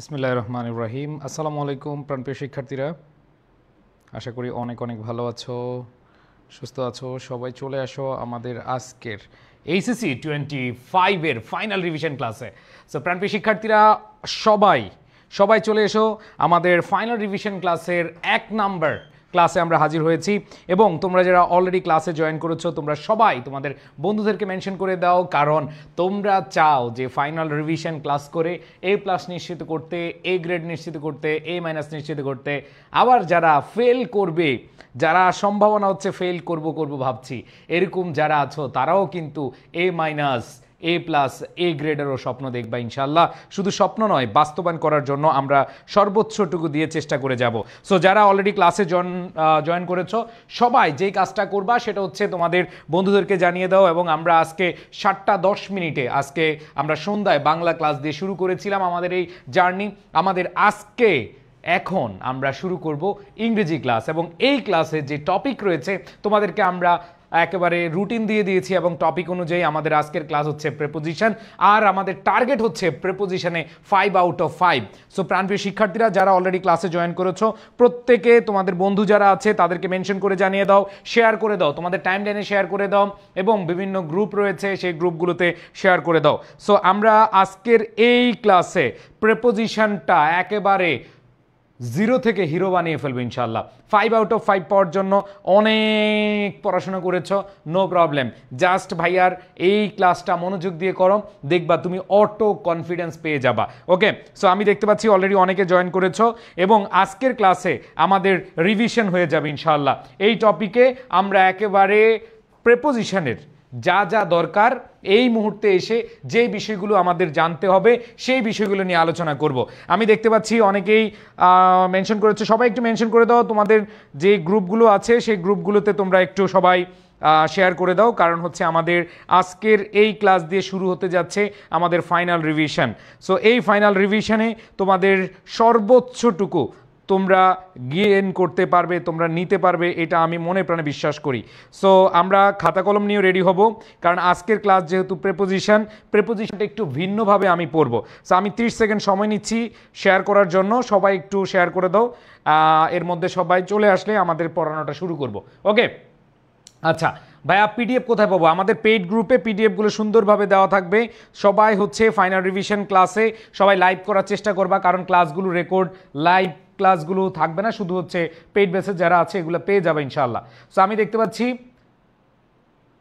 বিসমিল্লাহির রহমানির রহিম। আসসালামু আলাইকুম প্রাণপ্রিয় শিক্ষার্থীরা, আশা করি অনেক অনেক ভালো আছো, সুস্থ আছো। সবাই চলে আসো আমাদের আজকের এইচএসসি 25-এর ফাইনাল রিভিশন ক্লাসে। সো প্রাণপ্রিয় শিক্ষার্থীরা সবাই সবাই চলে এসো আমাদের ফাইনাল রিভিশন ক্লাসের 1 নাম্বার ক্লাসে আমরা হাজির হয়েছি। এবং তোমরা যারা অলরেডি ক্লাসে জয়েন করেছো তোমরা সবাই তোমাদের বন্ধুদেরকে মেনশন করে দাও, কারণ তোমরা চাও যে ফাইনাল রিভিশন ক্লাস করে A+ নিশ্চিত করতে, A গ্রেড নিশ্চিত করতে, A- নিশ্চিত করতে। আবার যারা ফেল করবে, যারা সম্ভাবনা হচ্ছে ফেল করব ভাবছি, এরকম যারা আছো তারাও কিন্তু A- A গ্রেডেরও স্বপ্ন দেখবা ইনশাল্লাহ। শুধু স্বপ্ন নয়, বাস্তবায়ন করার জন্য আমরা সর্বোচ্চটুকু দিয়ে চেষ্টা করে যাব। সো যারা অলরেডি ক্লাসে জয়েন করেছো সবাই যেই কাজটা করবা সেটা হচ্ছে তোমাদের বন্ধুদেরকে জানিয়ে দাও। এবং আমরা আজকে 7:10 আজকে আমরা সন্ধ্যায় বাংলা ক্লাস দিয়ে শুরু করেছিলাম আমাদের এই জার্নি। আমাদের আজকে এখন আমরা শুরু করব ইংরেজি ক্লাস, এবং এই ক্লাসে যে টপিক রয়েছে তোমাদেরকে আমরা একেবারে রুটিন দিয়ে দিয়েছি, এবং টপিক অনুযায়ী আমাদের আজকের ক্লাস হচ্ছে প্রেপোজিশন, আর আমাদের টার্গেট হচ্ছে প্রেপোজিশনে 5 আউট অফ 5। সো প্রাণপ্রিয় শিক্ষার্থীরা যারা অলরেডি ক্লাসে জয়েন করেছো প্রত্যেকে তোমাদের বন্ধু যারা আছে তাদেরকে মেনশন করে জানিয়ে দাও, শেয়ার করে দাও, তোমাদের টাইম লাইনে শেয়ার করে দাও, এবং বিভিন্ন গ্রুপ রয়েছে সেই গ্রুপগুলোতে শেয়ার করে দাও। সো আমরা আজকের এই ক্লাসে প্রেপোজিশনটা একেবারে 0 থেকে হিরো বানিয়ে ফেলবো ইনশাল্লাহ। 5 আউট অফ 5 পাওয়ার জন্য অনেক পড়াশোনা করেছো, নো প্রবলেম। জাস্ট ভাইয়ার এই ক্লাসটা মনোযোগ দিয়ে করো, দেখবা তুমি অটো কনফিডেন্স পেয়ে যাবা। ওকে, সো আমি দেখতে পাচ্ছি অলরেডি অনেকে জয়েন করেছো, এবং আজকের ক্লাসে আমাদের রিভিশন হয়ে যাবে ইনশাল্লাহ। এই টপিকে আমরা একেবারে প্রেপোজিশনের যা যা দরকার এই মুহূর্তে এসে যে বিষয়গুলো আমাদের জানতে হবে সেই বিষয়গুলো নিয়ে আলোচনা করব। আমি দেখতে পাচ্ছি অনেকেই মেনশন করেছে, সবাই একটু মেনশন করে দাও তোমাদের যে গ্রুপগুলো আছে সেই গ্রুপগুলোতে তোমরা একটু সবাই শেয়ার করে দাও, কারণ হচ্ছে আমাদের আজকের এই ক্লাস দিয়ে শুরু হতে যাচ্ছে আমাদের ফাইনাল রিভিশন। সো এই ফাইনাল রিভিশনে তোমাদের সর্বোচ্চটুকু তোমরা গেইন করতে পারবে, তোমরা নিতে পারবে, এটা আমি মনে প্রাণে বিশ্বাস করি। সো আমরা খাতা কলম নিয়েও রেডি হব, কারণ আজকের ক্লাস যেহেতু প্রেপোজিশনটা একটু ভিন্নভাবে আমি পড়ব। সো আমি 30 সেকেন্ড সময় নিচ্ছি শেয়ার করার জন্য, সবাই একটু শেয়ার করে দাও। এর মধ্যে সবাই চলে আসলে আমাদের পড়ানোটা শুরু করব। ওকে, আচ্ছা ভাইয়া পিডিএফ কোথায় পাবো? আমাদের পেইড গ্রুপে পিডিএফগুলো সুন্দরভাবে দেওয়া থাকবে। সবাই হচ্ছে ফাইনাল রিভিশন ক্লাসে সবাই লাইভ করার চেষ্টা করবা, কারণ ক্লাসগুলো রেকর্ড লাইভ ক্লাসগুলো থাকবে না, শুধু হচ্ছে পেইড বেসে যারা আছে এগুলো পেয়ে যাবে ইনশাআল্লাহ। সো আমি দেখতে পাচ্ছি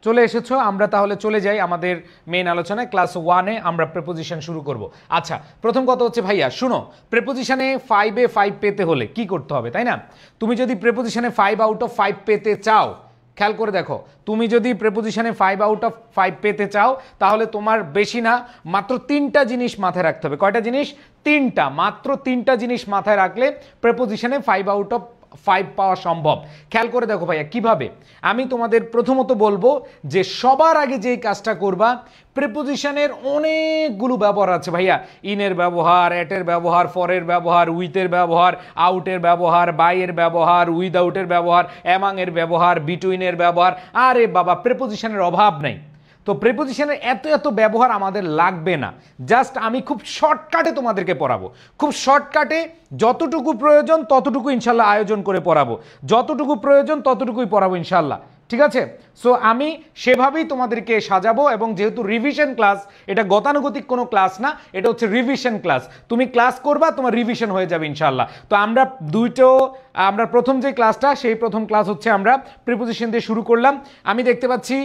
চলে এসেছো, আমরা তাহলে চলে যাই আমাদের মেইন আলোচনায়। ক্লাস 1-এ আমরা প্রেপোজিশন শুরু করব। আচ্ছা, প্রথম কথা হচ্ছে ভাইয়া শুনো, প্রেপোজিশনে 5-এ 5 পেতে হলে কি করতে হবে, তাই না? তুমি যদি প্রেপোজিশনে 5 আউট অফ 5 পেতে চাও, খেয়াল করে দেখো, তুমি যদি প্রেপোজিশনে 5 আউট অফ 5 পেতে চাও তাহলে তোমার বেশি না মাত্র 3টা জিনিস মাথায় রাখতে হবে। কয়টা জিনিস? 3টা, মাত্র 3টা জিনিস মাথায় রাখলে প্রেপোজিশনে 5 আউট অফ 5 পাওয়া সম্ভব। খেয়াল করে দেখো ভাইয়া কিভাবে। আমি তোমাদের প্রথমত বলবো যে সবার আগে যেই কাজটা করবা, প্রেপোজিশনের অনেকগুলো ব্যবহার আছে ভাইয়া। ইনের ব্যবহার, এটের ব্যবহার, ফরের ব্যবহার, উইথের ব্যবহার, আউটের ব্যবহার, বাইয়ের ব্যবহার, উইদাউটের ব্যবহার, অ্যামাং এর ব্যবহার, বিটুইনের ব্যবহার। আরে বাবা, প্রেপোজিশনের অভাব নেই। তো প্রেপোজিশনের এত এত ব্যবহার আমাদের লাগবে না। জাস্ট আমি খুব শর্টকাটে তোমাদেরকে পড়াবো, খুব শর্টকাটে, যতটুকু প্রয়োজন ততটুকু ইনশাল্লাহ আয়োজন করে পড়াবো, যতটুকু প্রয়োজন ততটুকুই পড়াবো ইনশাল্লাহ। ঠিক আছে? সো আমি সেভাবেই তোমাদেরকে সাজাবো, এবং যেহেতু রিভিশন ক্লাস, এটা গতানুগতিক কোনো ক্লাস না, এটা হচ্ছে রিভিশন ক্লাস। তুমি ক্লাস করবা, তোমার রিভিশন হয়ে যাবে ইনশাল্লাহ। তো আমরা প্রথম যে ক্লাসটা, সেই প্রথম ক্লাস হচ্ছে আমরা প্রিপোজিশন দিয়ে শুরু করলাম। আমি দেখতে পাচ্ছি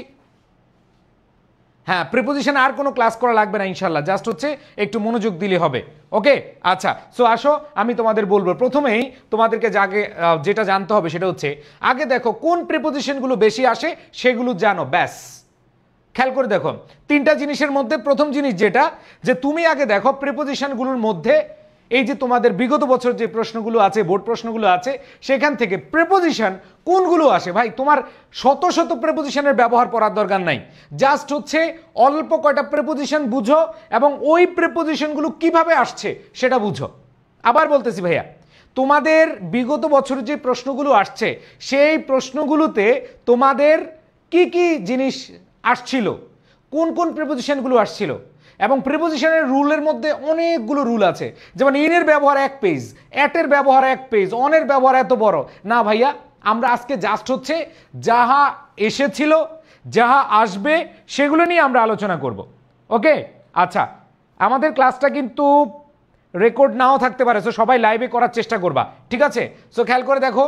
হ্যাঁ, প্রিপোজিশন আর কোনো ক্লাস করা লাগবে না ইনশাল্লাহ, জাস্ট হচ্ছে একটু মনোযোগ দিলে হবে। ওকে, আচ্ছা, সো আসো আমি তোমাদের বলবো। প্রথমেই তোমাদেরকে যেটা জানতে হবে সেটা হচ্ছে, আগে দেখো কোন প্রিপোজিশনগুলো বেশি আসে সেগুলো জানো, ব্যাস। খেয়াল করে দেখো 3টা জিনিসের মধ্যে প্রথম জিনিস যেটা, যে তুমি আগে দেখো প্রিপোজিশনগুলোর মধ্যে এই যে তোমাদের বিগত বছর যে প্রশ্নগুলো আছে, বোর্ড প্রশ্নগুলো আছে, সেখান থেকে প্রেপোজিশন কোনগুলো আসে। ভাই তোমার শত শত প্রেপোজিশনের ব্যবহার পড়ার দরকার নাই, জাস্ট হচ্ছে অল্প কয়টা প্রেপোজিশন বুঝো এবং ওই প্রেপোজিশনগুলো কিভাবে আসছে সেটা বুঝো। আবার বলতেছি ভাইয়া, তোমাদের বিগত বছর যে প্রশ্নগুলো আসছে সেই প্রশ্নগুলোতে তোমাদের কি কি জিনিস আসছিল, কোন কোন প্রেপোজিশনগুলো আসছিল, এবং প্রিপোজিশনের রুলের মধ্যে অনেকগুলো রুল আছে, যেমন ইনের ব্যবহার 1 পেজ, অ্যাটের ব্যবহার 1 পেজ, অনের ব্যবহার এত বড় না ভাইয়া। আমরা আজকে জাস্ট হচ্ছে যাহা এসেছিল, যাহা আসবে সেগুলো নিয়ে আমরা আলোচনা করব। ওকে, আচ্ছা, আমাদের ক্লাসটা কিন্তু রেকর্ড নাও থাকতে পারে, সো সবাই লাইভে করার চেষ্টা করবা, ঠিক আছে? সো খেয়াল করে দেখো,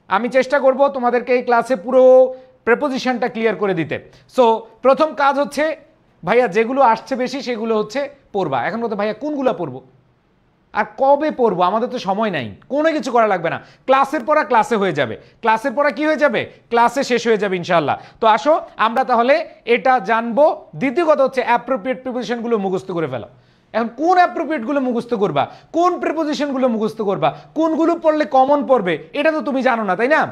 আমি চেষ্টা করব তোমাদেরকে এই ক্লাসে পুরো প্রেপোজিশনটা ক্লিয়ার করে দিতে। সো প্রথম কাজ হচ্ছে ভাইয়া যেগুলো আসছে বেশি সেগুলো হচ্ছে পড়বা। এখন বলতে ভাইয়া কোনগুলো পড়বো আর কবে পড়বো, আমাদের তো সময় নাই, কোনো কিছু করা লাগবে না, ক্লাসের পড়া ক্লাসে হয়ে যাবে, ক্লাসের পড়া কি হয়ে যাবে, ক্লাসে শেষ হয়ে যাবে ইনশাআল্লাহ। তো আসো আমরা তাহলে এটা জানবো। দ্বিতীয় কথা হচ্ছে অ্যাপ্রোপ্রিয়েট প্রিপোজিশনগুলো মুখস্থ করে ফেলো। এখন কোন অ্যাপ্রোপ্রিয়েটগুলো মুখস্থ করবা, কোন প্রিপোজিশনগুলো মুখস্থ করবা, কোনগুলো পড়লে কমন পড়বে এটা তো তুমি জানো না, তাই না?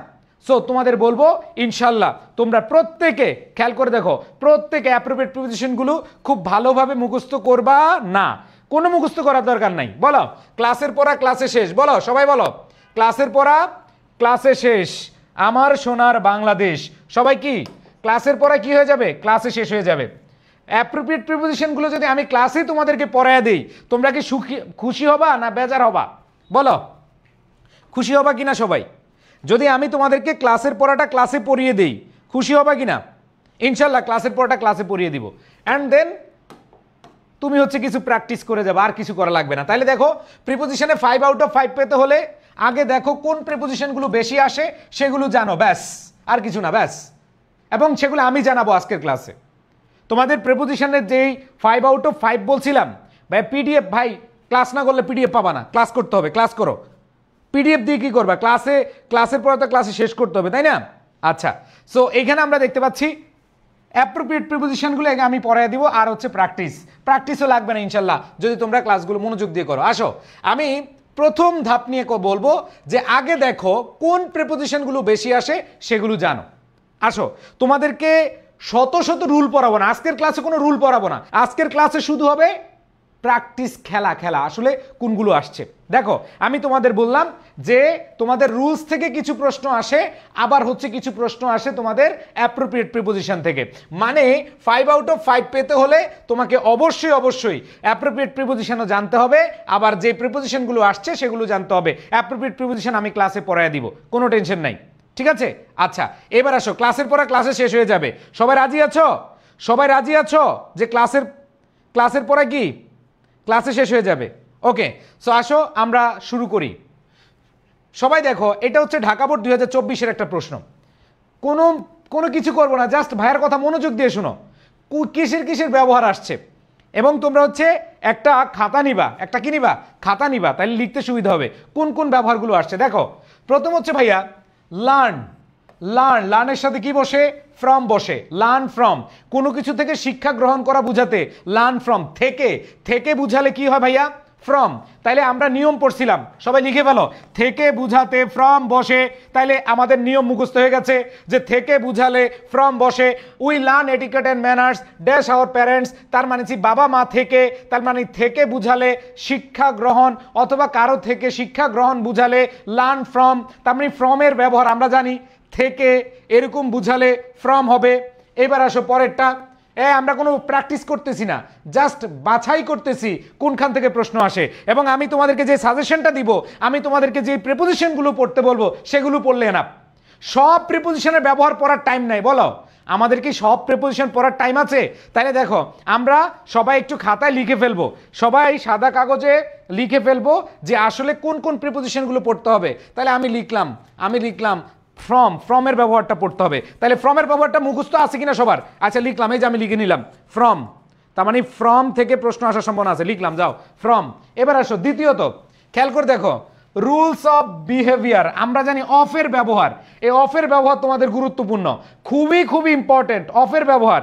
সো তোমাদের বলবো ইনশাআল্লাহ তোমরা প্রত্যেকে খেয়াল করে দেখো, প্রত্যেকে অ্যাপ্রোপ্রিয়েট প্রিপোজিশনগুলো খুব ভালোভাবে মুখস্থ করবা না, কোনো মুখস্থ করার দরকার নাই। বলো ক্লাসের পড়া ক্লাসে শেষ, বলো সবাই বলো ক্লাসের পড়া ক্লাসে শেষ, আমার সোনার বাংলাদেশ। সবাই কি ক্লাসের পড়া কি হয়ে যাবে, ক্লাসে শেষ হয়ে যাবে। অ্যাপ্রোপ্রিয়েট প্রিপোজিশনগুলো যদি আমি ক্লাসে তোমাদেরকে পড়ায় দিই, তোমরা কি খুশি হবা না বেজার হবা? বলো খুশি হবা কিনা সবাই? যদি আমি তোমাদেরকে ক্লাসের পড়াটা ক্লাসে পড়িয়ে দিই, খুশি হবা কিনা? ইনশাল্লাহ ক্লাসের পড়াটা ক্লাসে পড়িয়ে দিব, অ্যান্ড দেন তুমি হচ্ছে কিছু প্র্যাকটিস করে যাবে, আর কিছু করা লাগবে না। তাহলে দেখো প্রিপোজিশনে 5 আউট অফ 5 পেতে হলে আগে দেখো কোন প্রিপোজিশনগুলো বেশি আসে সেগুলো জানো, ব্যাস, আর কিছু না, ব্যাস। এবং সেগুলো আমি জানাবো আজকের ক্লাসে। তোমাদের প্রিপোজিশনের যেই 5 আউট অফ 5 বলছিলাম, ভাই পিডিএফ, ভাই ক্লাস না করলে পিডিএফ পাবা না, ক্লাস করতে হবে, ক্লাস করো। পিডিএফ দিয়ে কি করবা, ক্লাসের পরে তো ক্লাসে শেষ করতে হবে, তাই না? আচ্ছা, সো এইখানে আমরা দেখতে পাচ্ছি অ্যাপ্রোপ্রিয়েট প্রিপোজিশনগুলো আমি পড়ায় দিব, আর হচ্ছে প্র্যাকটিসও লাগবে না ইনশাল্লাহ যদি তোমরা ক্লাসগুলো মনোযোগ দিয়ে করো। আসো আমি প্রথম ধাপ নিয়ে বলবো যে আগে দেখো কোন প্রিপোজিশনগুলো বেশি আসে সেগুলো জানো। আসো তোমাদেরকে শত শত রুল পড়াবো না, আজকের ক্লাসে কোনো রুল পড়াবো না, আজকের ক্লাসে শুধু হবে প্র্যাকটিস, খেলা আসলে কোনগুলো আসছে। দেখো আমি তোমাদের বললাম যে তোমাদের রুলস থেকে কিছু প্রশ্ন আসে, আবার হচ্ছে কিছু প্রশ্ন আসে তোমাদের অ্যাপ্রোপ্রিয়েট প্রিপোজিশন থেকে। মানে 5 আউট অফ 5 পেতে হলে তোমাকে অবশ্যই অ্যাপ্রোপ্রিয়েট প্রিপোজিশনও জানতে হবে, আবার যে প্রিপোজিশনগুলো আসছে সেগুলো জানতে হবে। অ্যাপ্রোপ্রিয়েট প্রিপোজিশন আমি ক্লাসে পড়ায় দিব, কোনো টেনশন নাই, ঠিক আছে? আচ্ছা এবার আসো, ক্লাসের পড়া ক্লাসে শেষ হয়ে যাবে, সবাই রাজি আছো? সবাই রাজি আছো যে ক্লাসের পড়া কি ক্লাসে শেষ হয়ে যাবে? ওকে, সো আসো আমরা শুরু করি। সবাই দেখো, এটা হচ্ছে ঢাকা বোর্ড 2024-এর একটা প্রশ্ন। কোনো কিছু করবো না, জাস্ট ভাইয়ের কথা মনোযোগ দিয়ে শোনো, কিসের ব্যবহার আসছে। এবং তোমরা হচ্ছে একটা খাতা নিবা, একটা কি নিবা, খাতা নিবা, তাহলে লিখতে সুবিধা হবে কোন কোন ব্যবহারগুলো আসছে। দেখো প্রথম হচ্ছে ভাইয়া লার্নের সাথে কি বসে, ফ্রম বসে, লার্ন ফ্রম, কোনো কিছু থেকে শিক্ষা গ্রহণ করা বুঝাতে লার্ন ফ্রম, থেকে বুঝালে কি হয় ভাইয়া, ফ্রম। তাইলে আমরা নিয়ম পড়ছিলাম, সবাই লিখে ফেলো, থেকে বুঝাতে ফ্রম বসে, তাইলে আমাদের নিয়ম মুখস্থ হয়ে গেছে যে থেকে বুঝালে ফ্রম বসে। We learn etiquette and manners dash our parents, তার মানে বাবা মা থেকে, তার মানে থেকে বুঝালে শিক্ষা গ্রহণ, অথবা কারো থেকে শিক্ষা গ্রহণ বুঝালে লার্ন ফ্রম, তার মানে ফ্রমের ব্যবহার আমরা জানি, থেকে এরকম বুঝালে ফ্রম হবে। এবার আসো পরেরটা, আমরা কোনো প্র্যাকটিস করতেছি না, জাস্ট বাছাই করতেছি কোনখান থেকে প্রশ্ন আসে। এবং আমি তোমাদেরকে যে সাজেশনটা দিব, আমি তোমাদেরকে যে প্রিপোজিশনগুলো পড়তে বলবো সেগুলো পড়লে না, সব প্রিপোজিশনের ব্যবহার পড়ার টাইম নাই। বলো আমাদের কি সব প্রিপোজিশন পড়ার টাইম আছে? তাহলে দেখো আমরা সবাই একটু খাতায় লিখে ফেলবো, সবাই সাদা কাগজে লিখে ফেলবো যে আসলে কোন কোন প্রিপোজিশনগুলো পড়তে হবে। তাহলে আমি লিখলাম ফ্রমের ব্যবহারটা পড়তে হবে। তাহলে ফ্রমের ব্যবহারটা মুখস্থ আছে কিনা সবার? আচ্ছা লিখলাম, এই যে আমি লিখে নিলাম ফ্রম, তার মানে ফ্রম থেকে প্রশ্ন আসার সম্ভাবনা আছে, লিখলাম, যাও ফ্রম। এবার আসো দ্বিতীয়ত, খেয়াল করে দেখো রুলস অফ বিহেভিয়ার, আমরা জানি অফের ব্যবহার, এই অফের ব্যবহার তোমাদের গুরুত্বপূর্ণ, খুবই ইম্পর্টেন্ট অফের ব্যবহার।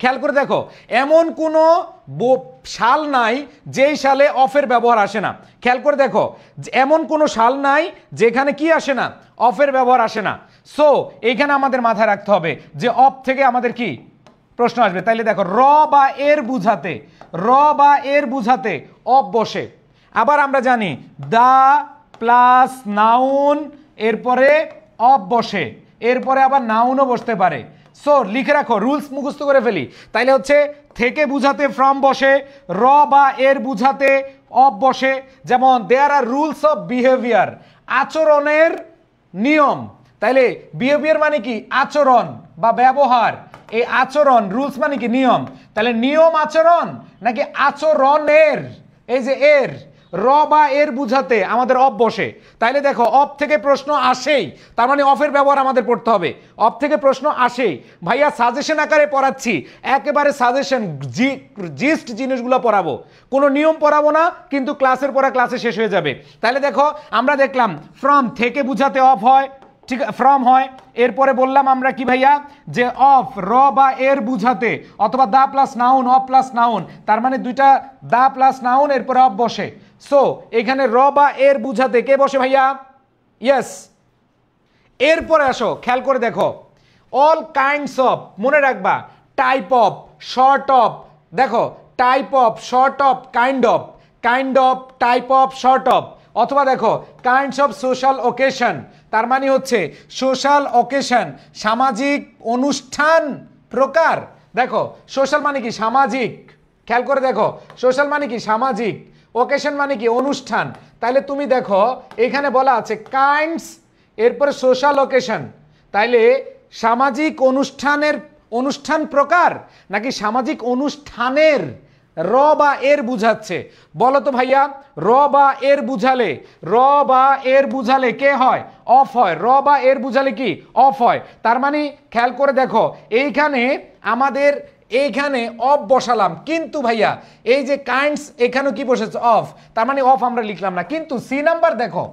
খেয়াল করে দেখো এমন কোনো সাল নাই যেই সালে অফের ব্যবহার আসে না। খেয়াল করে দেখো এমন কোনো সাল নাই যেখানে কি আসে না, অফের ব্যবহার আসে না। সো এইখানে আমাদের মাথায় রাখতে হবে যে অফ থেকে আমাদের কি প্রশ্ন আসবে। তাইলে দেখো র বা এর বুঝাতে অফ বসে। আবার আমরা জানি দা প্লাস নাউন, এরপরে অফ বসে, এরপরে আবার নাউনও বসতে পারে। সো লিখে রাখো, রুলস মুখস্থ করে ফেলি। তাইলে হচ্ছে থেকে বুঝাতে ফ্রম বসে, র বা এর বুঝাতে অফ বসে। যেমন দেয়ার আর রুলস অফ বিহেভিয়ার, আচরণের নিয়ম। তাইলে বিহেভিয়ার মানে কি? আচরণ বা ব্যবহার। এই আচরণ, রুলস মানে কি? নিয়ম। তাহলে নিয়ম আচরণ নাকি আচরণের, এই যে এর, র বা এর বুঝাতে আমাদের অফ বসে। তাইলে দেখো অফ থেকে প্রশ্ন আসেই, তার মানে অফের ব্যবহার আমাদের পড়তে হবে। অফ থেকে প্রশ্ন আসেই। ভাইয়া সাজেশন আকারে পড়াচ্ছি, একেবারে সাজেশন জিস্ট জিনিসগুলো পড়াবো, কোনো নিয়ম পড়াবো না, কিন্তু ক্লাসের পড়া ক্লাসে শেষ হয়ে যাবে। তাহলে দেখো আমরা দেখলাম ফ্রম থেকে বুঝাতে অফ হয়, ঠিক ফ্রম হয়। এরপরে বললাম আমরা কি ভাইয়া, যে অফ র বা এর বুঝাতে, অথবা the plus noun of plus noun, তার মানে দুইটা দা প্লাস নাউন এরপরে অফ বসে। সো এখানে র বা এর বুঝাতে কে বসে ভাইয়া? ইয়েস। এরপরে আসো, খেয়াল করে দেখো, অল কাইন্ডস অফ, মনে রাখবা, টাইপ অফ, শর্ট অফ, দেখো type of, short of, kind of, type of, short of. অথবা দেখো কাইন্ডস অফ সোশ্যাল ওকেশন, তার মানে হচ্ছে সোশ্যাল ওকেশন, সামাজিক অনুষ্ঠান প্রকার। দেখো সোশ্যাল মানে কি? সামাজিক। খেয়াল করে দেখো, সোশ্যাল মানে কি? সামাজিক। ওকেশন মানে কি? অনুষ্ঠান। তাইলে তুমি দেখো এখানে বলা আছে কাইন্ডস, এরপরে সোশ্যাল ওকেশন। তাইলে সামাজিক অনুষ্ঠানের, অনুষ্ঠান প্রকার নাকি সামাজিক অনুষ্ঠানের র বা এর বুঝাচ্ছে? বলো তো ভাইয়া, র বা এর বুঝালে, র বা এর বুঝালে কে হয়? অফ হয়। র বা এর বুঝালে কি? অফ হয়। তার মানে খেয়াল করে দেখো, এইখানে আমাদের এইখানে অফ বসালাম, কিন্তু ভাইয়া এই যে কাইন্ডস এখানেও কি বসেছে? অফ। তার মানে অফ আমরা লিখলাম না। কিন্তু সি নাম্বার দেখো,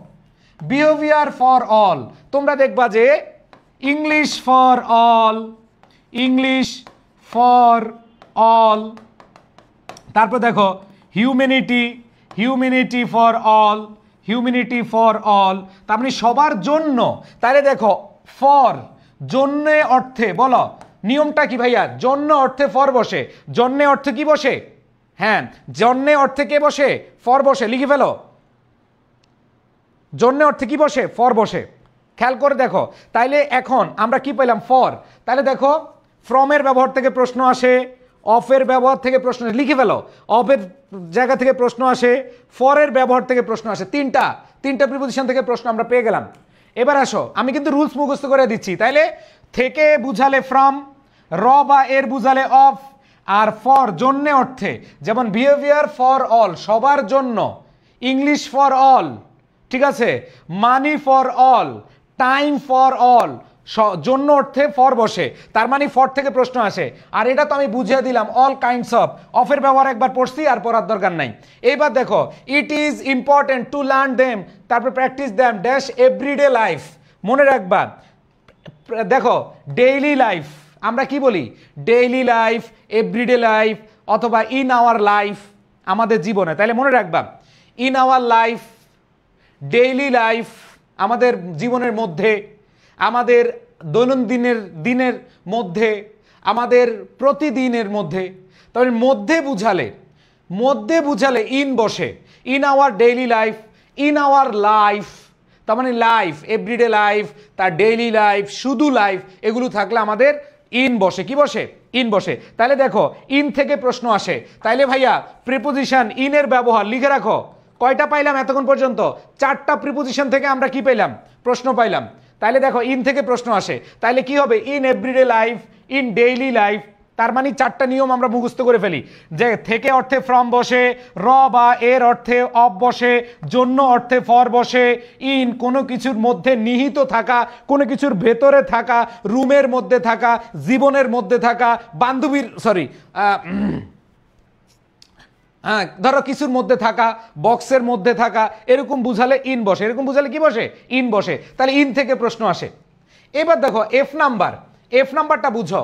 বিহেভিয়ার ফর অল, তোমরা দেখবা যে English for all, English for all. তারপর দেখো humanity, humanity for all, humanity for all, তার মানে সবার জন্য। তাহলে দেখো ফর, জন্য অর্থে, বলো নিয়মটা কি ভাইয়া? জন্য অর্থে ফর বসে, জন্য অর্থে কি বসে? হ্যাঁ, জন্য অর্থে কে বসে? ফর বসে। লিখে ফেলো, জন্য অর্থে কি বসে? ফর বসে। খেয়াল করে দেখো, তাইলে এখন আমরা কি পেলাম? ফর। তাহলে দেখো ফ্রমের ব্যবহার থেকে প্রশ্ন আসে, অফের ব্যবহার থেকে প্রশ্ন আসে, লিখে ফেলো, অফের জায়গা থেকে প্রশ্ন আসে, ফরের ব্যবহার থেকে প্রশ্ন আসে। তিনটা প্রিপোজিশন থেকে প্রশ্ন আমরা পেয়ে গেলাম। এবার আসো, আমি কিন্তু রুলস মুখস্থ করে দিচ্ছি। তাইলে থেকে বুঝালে ফ্রম, র বা এর বুঝালে অফ, আর ফর জন্য অর্থে, যেমন বিহেভিয়ার ফর অল, সবার জন্য, ইংলিশ ফর অল, ঠিক আছে, money for all, time for all, জন্য অর্থে ফর বসে। তার মানে ফর থেকে প্রশ্ন আসে। আর এটা তো আমি বুঝিয়ে দিলাম অল কাইন্ডস অফ, অফের ব্যবহার একবার পড়ছি, আর পড়ার দরকার নাই। এইবার দেখো it is important to learn them, তারপর practice them dash everyday life, মনে রাখবা। দেখো ডেইলি লাইফ, আমরা কি বলি? ডেইলি লাইফ, এভরিডে লাইফ, অথবা ইন আওয়ার লাইফ, আমাদের জীবনে। তাহলে মনে রাখবা in our life, daily life, আমাদের জীবনের মধ্যে, আমাদের দৈনন্দিনের দিনের মধ্যে, আমাদের প্রতিদিনের মধ্যে। তবে মধ্যে বুঝালে ইন বসে, in our daily life, in our life, তার মানে লাইফ, এভরিডে লাইফ, তার ডেইলি লাইফ, শুধু লাইফ, এগুলো থাকলে আমাদের ইন বসে। কি বসে? ইন বসে। তাহলে দেখো ইন থেকে প্রশ্ন আসে। তাইলে ভাইয়া প্রিপোজিশন ইনের ব্যবহার লিখে রাখো। কয়টা পাইলাম এতক্ষণ পর্যন্ত? 4টা প্রিপোজিশন থেকে আমরা কি পাইলাম? প্রশ্ন পাইলাম। তাইলে দেখো ইন থেকে প্রশ্ন আসে, তাইলে কি হবে? In everyday life, in daily life. তার মানে 4টা নিয়ম আমরা মুখস্থ করে ফেলি, যে থেকে অর্থে ফ্রম বসে, র বা এর অর্থে অফ বসে, জন্য অর্থে ফর বসে, ইন কোনো কিছুর মধ্যে নিহিত থাকা, কোনো কিছুর ভেতরে থাকা, রুমের মধ্যে থাকা, জীবনের মধ্যে থাকা, বান্ধবীর হ্যাঁ ধরো কিছুর মধ্যে থাকা, বক্সের মধ্যে থাকা, এরকম বুঝালে ইন বসে। এরকম বুঝালে কি বসে? ইন বসে। তাহলে ইন থেকে প্রশ্ন আসে। এবার দেখো এফ নাম্বারটা বুঝো।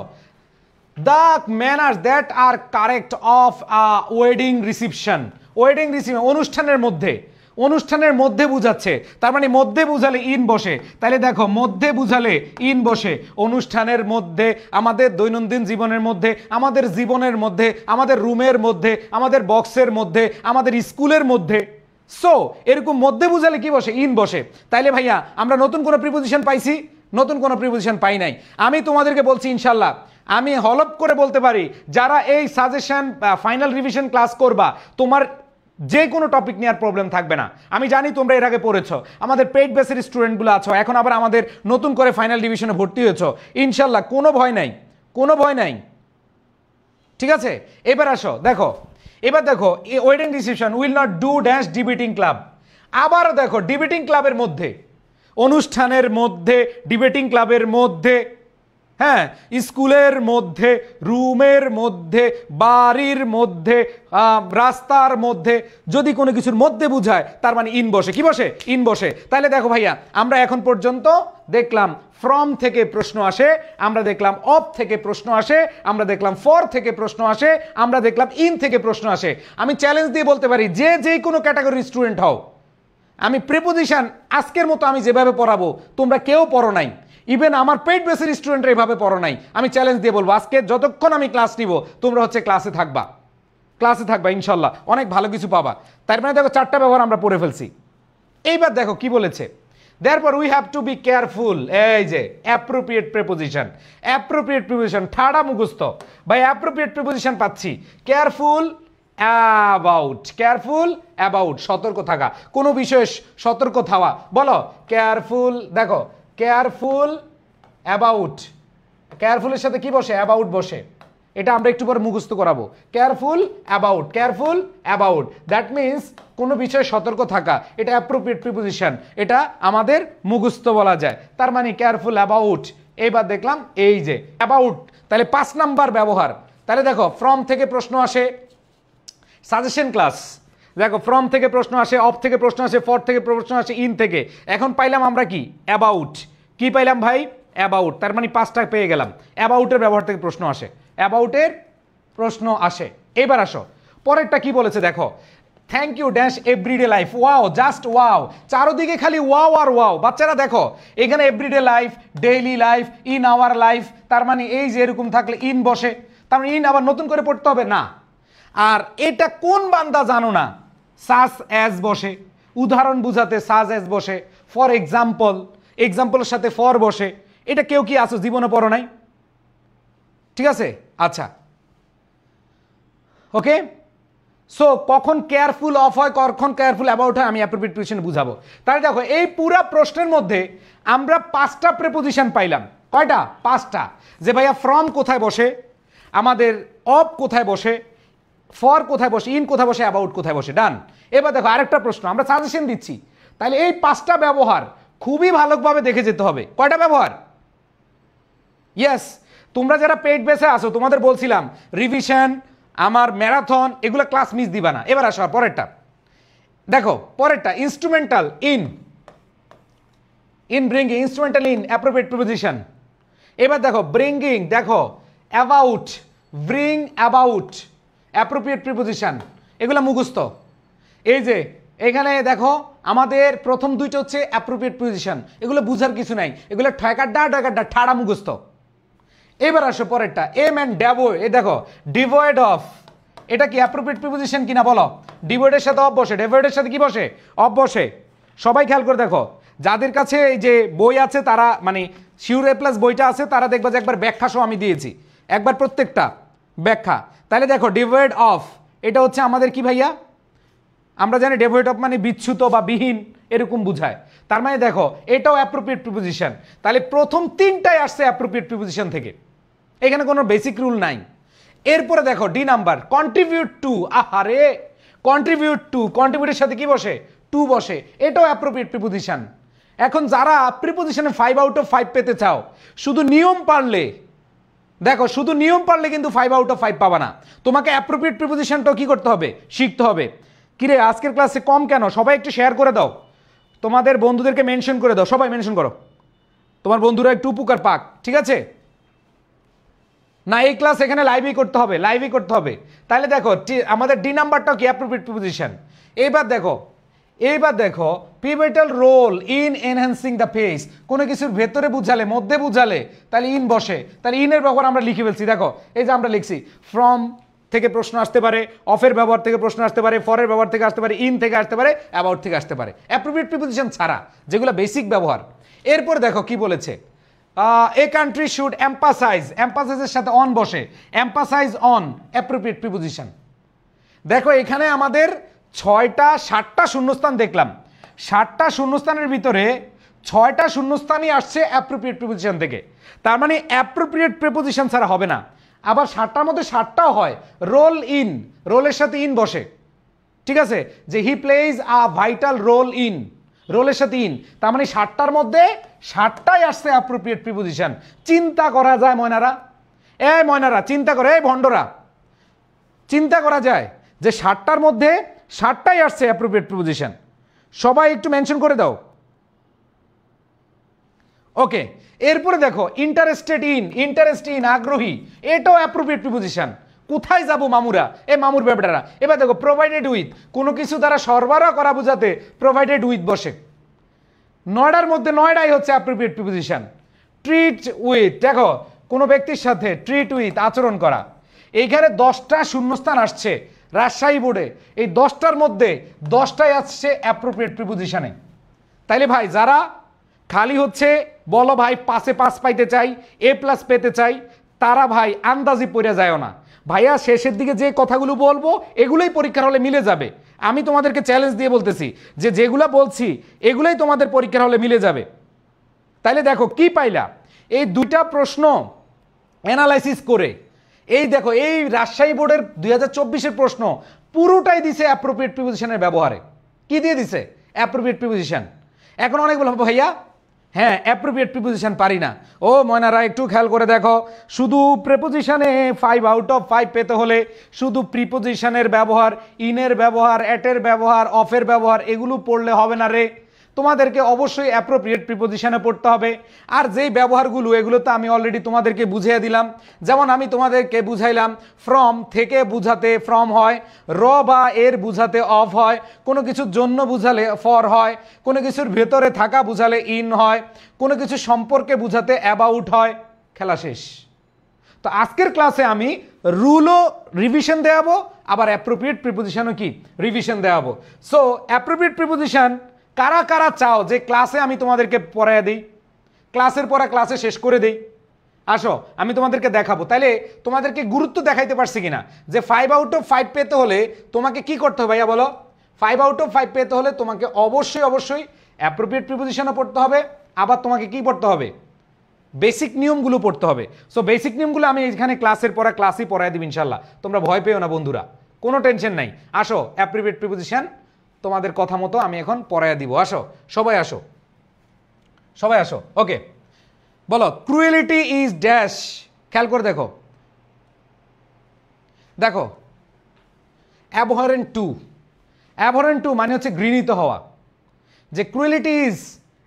The manners that are correct of a wedding reception, অনুষ্ঠানের মধ্যে বুঝাচ্ছে। তার মানে মধ্যে বুঝালে ইন বসে। তাহলে দেখো মধ্যে বুঝালে ইন বসে, অনুষ্ঠানের মধ্যে, আমাদের দৈনন্দিন জীবনের মধ্যে, আমাদের জীবনের মধ্যে, আমাদের রুমের মধ্যে, আমাদের বক্সের মধ্যে, আমাদের স্কুলের মধ্যে। সো এরকম মধ্যে বুঝালে কি বসে? ইন বসে। তাইলে ভাইয়া আমরা নতুন কোনো প্রিপোজিশন পাইছি? নতুন কোনো প্রিপোজিশন পাই নাই। আমি তোমাদেরকে বলছি ইনশাল্লাহ, আমি হলপ করে বলতে পারি, যারা এই সাজেশন ফাইনাল রিভিশন ক্লাস করবা, তোমার যে কোনো টপিক নেওয়ার প্রবলেম থাকবে না। আমি জানি তোমরা এর আগে পড়েছো, আমাদের পেইড বেসের স্টুডেন্টগুলো আছো, এখন আবার আমাদের নতুন করে ফাইনাল ডিভিশনে ভর্তি হয়েছো। ইনশাল্লাহ কোনো ভয় নাই, কোনো ভয় নাই, ঠিক আছে? এবার আসো, দেখো এবার দেখো, wedding reception will not do dash debating club. আবার দেখো ডিবেটিং ক্লাবের মধ্যে, অনুষ্ঠানের মধ্যে, ডিবেটিং ক্লাবের মধ্যে, হ্যাঁ, স্কুলের মধ্যে, রুমের মধ্যে, বাড়ির মধ্যে, রাস্তার মধ্যে, যদি কোনো কিছুর মধ্যে বুঝায় তার মানে ইন বসে। কি বসে? ইন বসে। তাহলে দেখো ভাইয়া, আমরা এখন পর্যন্ত দেখলাম ফ্রম থেকে প্রশ্ন আসে, আমরা দেখলাম অফ থেকে প্রশ্ন আসে, আমরা দেখলাম ফর থেকে প্রশ্ন আসে, আমরা দেখলাম ইন থেকে প্রশ্ন আসে। আমি চ্যালেঞ্জ দিয়ে বলতে পারি, যে কোনো ক্যাটাগরির স্টুডেন্ট হও, আমি প্রিপোজিশন আজকের মতো আমি যেভাবে পড়াবো তোমরা কেউ পড়ো নাই, ইভেন আমার পেইড বেসের স্টুডেন্টরা এভাবে পড়ো নাই। আমি চ্যালেঞ্জ দিয়ে বলবো, আজকে যতক্ষণ আমি ক্লাস নিব তোমরা হচ্ছে ক্লাসে থাকবা, ক্লাসে থাকবা, ইনশাল্লাহ অনেক ভালো কিছু পাবা। তার মানে দেখো 4টা ব্যবহার আমরা পড়ে ফেলছি। এইবার দেখো কি বলেছে, therefore we have to be careful। এই যে অ্যাপ্রোপ্রিয়েট প্রিপোজিশন, অ্যাপ্রোপ্রিয়েট প্রিপোজিশন ঠাড়া মুখস্থ ভাই, অ্যাপ্রোপ্রিয়েট প্রিপোজিশন পাচ্ছি। কেয়ারফুল অ্যাবাউট, কেয়ারফুল অ্যাবাউট সতর্ক থাকা, কোনো বিষয়ে সতর্ক থাকা। বলো কেয়ারফুল, দেখো কেয়ারফুল অ্যাবাউট, কেয়ারফুলের সাথে কি বসে? অ্যাবাউট বসে। এটা আমরা একটু পরে মুখস্থ করাবো। Careful about, careful about, that means কোনো বিষয়ে সতর্ক থাকা, এটা অ্যাপ্রোপ্রিয়েট প্রিপোজিশন, এটা আমাদের মুখস্থ বলা যায়। তার মানে কেয়ারফুল অ্যাবাউট। এইবার দেখলাম এই যে অ্যাবাউট, তাহলে 5 নাম্বার ব্যবহার। তাহলে দেখো ফ্রম থেকে প্রশ্ন আসে, সাজেশন ক্লাস, দেখো ফ্রম থেকে প্রশ্ন আসে, অফ থেকে প্রশ্ন আসে, ফর থেকে প্রশ্ন আসে, ইন থেকে। এখন পাইলাম আমরা কি? অ্যাবাউট। কি পাইলাম ভাই? অ্যাবাউট। তার মানে 5টা পেয়ে গেলাম। অ্যাবাউটের ব্যবহার থেকে প্রশ্ন আসে, অ্যাবাউটের প্রশ্ন আসে। এবার আসো পরেরটা কি বলেছে দেখো, thank you dash everyday life. Wow, just wow, চারোদিকে খালি ওয়াও আর ওয়াও। বাচ্চারা দেখো এখানে everyday life, daily life, in our life, তার মানে এই যে এরকম থাকলে ইন বসে, তার মানে ইন আবার নতুন করে পড়তে হবে না। আর এটা কোন বান্দা জানো না? সাস অ্যাজ বসে, উদাহরণ বুঝাতে সাজ অ্যাজ বসে, ফর এক্সাম্পল, এক্সাম্পলের সাথে ফর বসে। এটা কেউ কি আসো জীবনে পড়ো নাই? ঠিক আছে, আচ্ছা ওকে। সো কখন কেয়ারফুল অফ হয়, কখন কেয়ারফুল অ্যাবাউট হয়, আমি অ্যাপ্রোপ্রিয়েট প্রিপোজিশন বুঝাবো। তাহলে দেখো এই পুরা প্রশ্নের মধ্যে আমরা 5টা প্রিপোজিশন পাইলাম। কয়টা? 5টা। যে ভাইয়া ফ্রম কোথায় বসে, আমাদের অফ কোথায় বসে, ফর কোথায় বসে, ইন কোথায় বসে, অ্যাবাউট কোথায় বসে। ডান। এবার দেখো আরেকটা প্রশ্ন, আমরা সাজেশন দিচ্ছি, তাহলে এই 5টা ব্যবহার খুবই ভালোভাবে দেখে যেতে হবে। কয়টা ব্যবহার? ইয়েস, তোমরা যারা পেইড বেসে আসো তোমাদের বলছিলাম রিভিশন, আমার ম্যারাথন, এগুলো ক্লাস মিস দিবা না। এবার আসো পরেরটা, দেখো পরেরটা instrumental in, in bringing, instrumental in appropriate preposition. এবার দেখো ব্রিঙ্গিং, দেখো about, bring about appropriate preposition, এগুলো মুখস্থ। এই যে এখানে দেখো আমাদের প্রথম 2টা হচ্ছে অ্যাপ্রোপ্রিয়েট প্রিপোজিশন, এগুলো বুঝার কিছু নাই, এগুলো ঠয়কাড্ডা ঠয়কাড্ডা ঠাড়া মুখস্থ। এবার আসো পরেরটা এম অ্যান্ড ড্যাভয়েড। এই দেখো ডিভয়েড অফ, এটা কি অ্যাপ্রোপ্রিয়েট প্রিপোজিশন কিনা বলো? ডিভয়েডের সাথে অফ বসে, ড্যাভয়েডের সাথে কি বসে? অফ বসে। সবাই খেয়াল করে দেখো, যাদের কাছে এই যে বই আছে তারা মানে শিওর এ প্লাস বইটা আছে তারা দেখবা যে একবার ব্যাখ্যা সহ আমি দিয়েছি, একবার প্রত্যেকটা ব্যাখ্যা। তাহলে দেখো ডিভয়েড অফ, এটা হচ্ছে আমাদের কি ভাইয়া? আমরা জানি ডিভয়েড অফ মানে বিচ্যুত বা বিহীন এরকম বুঝায়। তার মানে দেখো এটাও অ্যাপ্রোপ্রিয়েট প্রিপোজিশন। তাহলে প্রথম 3টাই আসছে অ্যাপ্রোপ্রিয়েট প্রিপোজিশন থেকে, এখানে কোনো বেসিক রুল নাই। এরপরে দেখো ডি নাম্বার কন্ট্রিবিউট টু, আহারে কন্ট্রিবিউট টু, কন্ট্রিবিউটের সাথে কি বসে? টু বসে, এটাও অ্যাপ্রোপ্রিয়েট প্রিপোজিশন। এখন যারা প্রিপোজিশনে 5 আউট অফ 5 পেতে চাও, শুধু নিয়ম পারলে, দেখো শুধু নিয়ম পারলে কিন্তু 5 আউট অফ 5 পাবা না, তোমাকে অ্যাপ্রোপ্রিয়েট প্রিপোজিশনটাও কি করতে হবে? শিখতে হবে। কিরে আজকের ক্লাসে কম কেন? সবাই একটু শেয়ার করে দাও, তোমাদের বন্ধুদেরকে মেনশন করে দাও, সবাই মেনশন করো, তোমার বন্ধুরা একটু উপকার পাক, ঠিক আছে? না এই ক্লাস এখানে লাইভই করতে হবে, লাইভই করতে হবে। তাহলে দেখো আমাদের ডি নাম্বারটাও কি অ্যাপ্রোপ্রিয়েট প্রিপোজিশন। এইবার দেখো pivotal role in enhancing the face, কোনো কিছুর ভেতরে বুঝালে, মধ্যে বুঝালে তাহলে ইন বসে, তাহলে ইনের ব্যবহার আমরা লিখে ফেলছি। দেখো এই যে আমরা লিখছি ফ্রম থেকে প্রশ্ন আসতে পারে, অফের ব্যবহার থেকে প্রশ্ন আসতে পারে, ফরের ব্যবহার থেকে আসতে পারে, ইন থেকে আসতে পারে, অ্যাবাউট থেকে আসতে পারে, অ্যাপ্রোপ্রিয়েট প্রিপোজিশন ছাড়া যেগুলো বেসিক ব্যবহার। এরপর দেখো কি বলেছে, এ কান্ট্রি শুড এম্পাসাইজ, এম্পাসাইজের সাথে অন বসে, এম্পাসাইজ অন অ্যাপ্রোপ্রিয়েট প্রিপোজিশন। দেখো এখানে আমাদের 7টা শূন্যস্থান দেখলাম, 7টা শূন্যস্থানের ভিতরে 6টা শূন্যস্থানই আসছে অ্যাপ্রোপ্রিয়েট প্রিপোজিশন থেকে। তার মানে অ্যাপ্রোপ্রিয়েট প্রিপোজিশন ছাড়া হবে না। আবার 7টার মধ্যে 7টাও হয় রোল ইন, রোলের সাথে ইন বসে, ঠিক আছে, যে he plays a vital role in, রোলের সাথে ইন, তার মানে 7টার মধ্যে 7টাই আসছে অ্যাপ্রোপ্রিয়েট প্রিপোজিশন। চিন্তা করা যায় ময়নারা, ময়নারা চিন্তা করে, ভন্ডরা চিন্তা করা যায় যে 7টার মধ্যে 7টাই আসছে অ্যাপ্রোপ্রিয়েট প্রিপোজিশন। সবাই একটু মেনশন করে দাও। ওকে, এরপরে দেখো ইন্টারেস্টেড ইন, ইন্টারেস্ট ইন আগ্রহী, এটাও অ্যাপ্রোপ্রিয়েট প্রিপোজিশন। কোথায় যাব মামুরা, মামুর ব্যাপারটা। এবার দেখো প্রোভাইডেড উইথ, কোনো কিছু দ্বারা সরবরাহ করা বোঝাতে প্রোভাইডেড উইথ বসে। 9টার মধ্যে 9টাই হচ্ছে অ্যাপ্রোপ্রিয়েট প্রিপোজিশন। ট্রিট উইথ, দেখো কোনো ব্যক্তির সাথে ট্রিট উইথ আচরণ করা। এইখানে 10টা শূন্যস্থান আসছে রাজশাহী বোর্ডে, এই 10টার মধ্যে 10টাই আসছে অ্যাপ্রোপ্রিয়েট প্রিপোজিশনে। তাইলে ভাই যারা খালি হচ্ছে বলো ভাই 5-এ 5 পাইতে চাই, A+ পেতে চাই, তারা ভাই আন্দাজি পড়ে যায়ও না ভাইয়া। শেষের দিকে যে কথাগুলো বলবো এগুলোই পরীক্ষার হলে মিলে যাবে। আমি তোমাদেরকে চ্যালেঞ্জ দিয়ে বলতেছি যে যেগুলো বলছি এগুলোই তোমাদের পরীক্ষার হলে মিলে যাবে। তাইলে দেখো কি পাইলা, এই 2টা প্রশ্ন অ্যানালাইসিস করে এই দেখো এই রাজশাহী বোর্ডের 2024-এর প্রশ্ন পুরোটাই দিছে অ্যাপ্রোপ্রিয়েট প্রিপোজিশনের ব্যবহারে। কি দিয়ে দিছে? Appropriate preposition. এখন অনেক বলবো ভাইয়া হ্যাঁ অ্যাপ্রোপ্রিয়েট প্রিপোজিশন পারি না। ও ময়নারা একটু খেয়াল করে দেখো, শুধু প্রিপোজিশনে 5 আউট অফ 5 পেতে হলে শুধু প্রিপোজিশনের ব্যবহার, ইনের ব্যবহার, অ্যাটের ব্যবহার, অফের ব্যবহার এগুলো পড়লে হবে না রে। তোমাদেরকে অবশ্যই অ্যাপ্রোপ্রিয়েট প্রিপোজিশনে পড়তে হবে। আর যেই ব্যবহারগুলো এগুলো তো আমি অলরেডি তোমাদেরকে বুঝিয়ে দিলাম। যেমন আমি তোমাদেরকে বুঝাইলাম ফ্রম থেকে বুঝাতে ফ্রম হয়, র বা এর বুঝাতে অফ হয়, কোনো কিছুর জন্য বুঝালে ফর হয়, কোনো কিছুর ভেতরে থাকা বুঝালে ইন হয়, কোনো কিছু সম্পর্কে বুঝাতে অ্যাবাউট হয়। খেলা শেষ। তো আজকের ক্লাসে আমি রুলও রিভিশন দেওয়াবো, আবার অ্যাপ্রোপ্রিয়েট প্রিপোজিশনও কি রিভিশন দেওয়াবো। সো অ্যাপ্রোপ্রিয়েট প্রিপোজিশন কারা কারা চাও যে ক্লাসে আমি তোমাদেরকে পড়াইয়া দিই, ক্লাসের পড়া ক্লাসে শেষ করে দিই? আসো আমি তোমাদেরকে দেখাবো। তাইলে তোমাদেরকে গুরুত্ব দেখাইতে পারছি কিনা যে 5 আউট অফ 5 পেতে হলে তোমাকে কি করতে হবে ভাইয়া বলো? 5 আউট অফ 5 পেতে হলে তোমাকে অবশ্যই অবশ্যই অ্যাপ্রোপ্রিয়েট প্রিপোজিশনও পড়তে হবে, আবার তোমাকে কি পড়তে হবে? বেসিক নিয়মগুলো পড়তে হবে। সো বেসিক নিয়মগুলো আমি এখানে ক্লাসের পড়া ক্লাসই পড়াই দিব ইনশাল্লাহ। তোমরা ভয় পেও না বন্ধুরা, কোনো টেনশন নাই। আসো অ্যাপ্রোপ্রিয়েট প্রিপোজিশন তোমাদের কথা মতো আমি এখন পড়াইয়া দিব। আসো সবাই আসো, সবাই আসো। ওকে বলো ক্রুয়েলিটি ইজ ড্যাশ। খেয়াল করে দেখো, দেখো অ্যাবহরেন্ট টু, অ্যাবহরেন্ট টু মানে হচ্ছে ঘৃণিত হওয়া। যে ক্রুয়েলিটি ইজ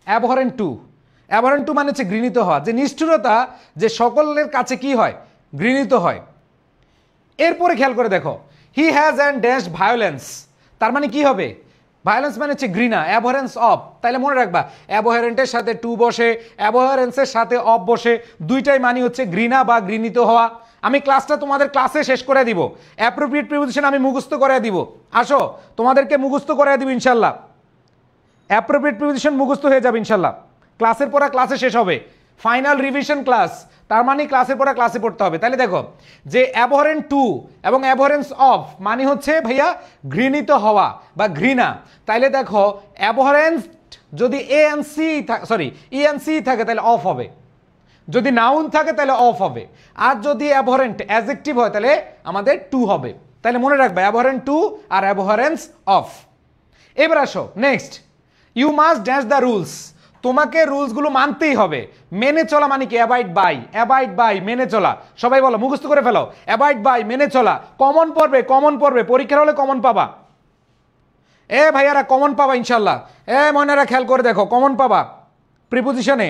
অ্যাবহরেন্ট টু, অ্যাবহরেন্ট টু মানে হচ্ছে ঘৃণিত হওয়া, যে নিষ্ঠুরতা যে সকলের কাছে কি হয়? ঘৃণিত হয়। এরপরে খেয়াল করে দেখো he has and dash violence, তার মানে কি হবে? ভায়োলেন্স মানে হচ্ছে ঘৃণা, অ্যাবহরেন্স অফ। তাহলে মনে রাখবা অ্যাবহরেন্টের সাথে টু বসে, অ্যাবহরেন্সের সাথে অফ বসে, দুইটাই মানে হচ্ছে ঘৃণা বা ঘৃণিত হওয়া। আমি ক্লাসটা তোমাদের ক্লাসে শেষ করে দিব, অ্যাপ্রোপ্রিয়েট প্রিপোজিশন আমি মুখস্থ করে দিব। আসো তোমাদেরকে মুখস্থ করে দিব ইনশাল্লাহ, অ্যাপ্রোপ্রিয়েট প্রিপোজিশন মুখস্থ হয়ে যাবে ইনশাল্লাহ। ক্লাসের পড়া ক্লাসে শেষ হবে, ফাইনাল রিভিশন ক্লাস, তার মানে ক্লাসের পড়া ক্লাসে পড়তে হবে। তাহলে দেখো যে অ্যাবহরেন্ট টু এবং অ্যাবহরেন্স অফ মানে হচ্ছে ভাইয়া ঘৃণিত হওয়া বা ঘৃণা। তাইলে দেখো অ্যাবহরেন্স যদি ইএনসি থাকে তাহলে অফ হবে, যদি নাউন থাকে তাহলে অফ হবে, আর যদি অ্যাবহরেন্ট অ্যাডজেক্টিভ হয় তাহলে আমাদের টু হবে। তাহলে মনে রাখবে অ্যাবহরেন্ট টু আর অ্যাবহরেন্স অফ। এবার আসো next, you must dash the rules, তোমাকে রুলসগুলো মানতেই হবে। মেনে চলা মানে কি? অ্যাবাইড বাই, অ্যাবাইড বাই মেনে চলা। সবাই বলো, মুখস্থ করে ফেলো, অ্যাবাইড বাই মেনে চলা। কমন পড়বে, কমন পড়বে, পরীক্ষার হলে কমন পাবা। ভাইয়ারা কমন পাবা ইনশাল্লাহ। ময়নারা খেয়াল করে দেখো, কমন পাবা প্রিপোজিশনে।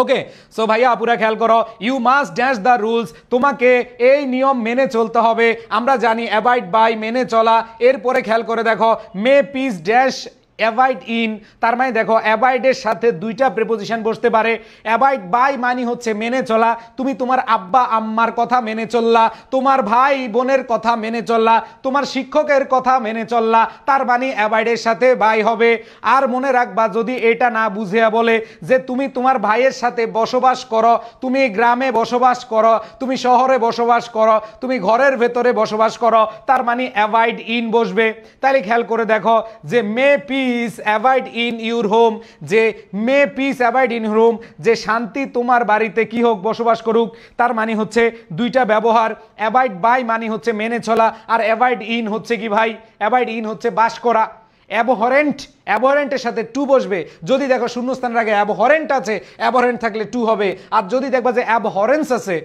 ওকে সো ভাইয়া আপুরা খেয়াল করো, you must dash the rules, তোমাকে এই নিয়ম মেনে চলতে হবে। আমরা জানি অ্যাবাইড বাই মেনে চলা। এরপরে খেয়াল করে দেখো মে পিস ড্যাশ অ্যাভয়েড ইন, তার মানে দেখো অ্যাভয়েডের সাথে দুইটা প্রিপোজিশন বসতে পারে। অ্যাভয়েড বাই মানে হচ্ছে মেনে চলা, তুমি তোমার আব্বা আম্মার কথা মেনে চললা, তোমার ভাই বোনের কথা মেনে চললা, তোমার শিক্ষকের কথা মেনে চললা, তার মানে অ্যাভয়েডের সাথে বাই হবে। আর মনে রাখবা যদি এটা না বুঝিয়া বলে যে তুমি তোমার ভাইয়ের সাথে বসবাস করো, তুমি গ্রামে বসবাস করো, তুমি শহরে বসবাস করো, তুমি ঘরের ভেতরে বসবাস করো, তার মানে অ্যাভয়েড ইন বসবে। তাহলে খেয়াল করে দেখো যে may peace avoid in your home, যে may peace avoid in home, যে শান্তি তোমার বাড়িতে কি হোক বসবাস করুক, তার মানে হচ্ছে দুইটা ব্যবহার। অ্যাভয়েড বাই মানে হচ্ছে মেনে চলা, আর অ্যাভয়েড ইন হচ্ছে কি ভাই, অ্যাভয়েড ইন হচ্ছে বাস করা। অ্যাবহরেন্ট, অ্যাবহরেন্টের সাথে টু বসবে। যদি দেখো শূন্যস্থানের আগে অ্যাবহরেন্ট আছে, অ্যাবহরেন্ট থাকলে টু হবে। আর যদি দেখবা যে অ্যাবহরেন্স আছে,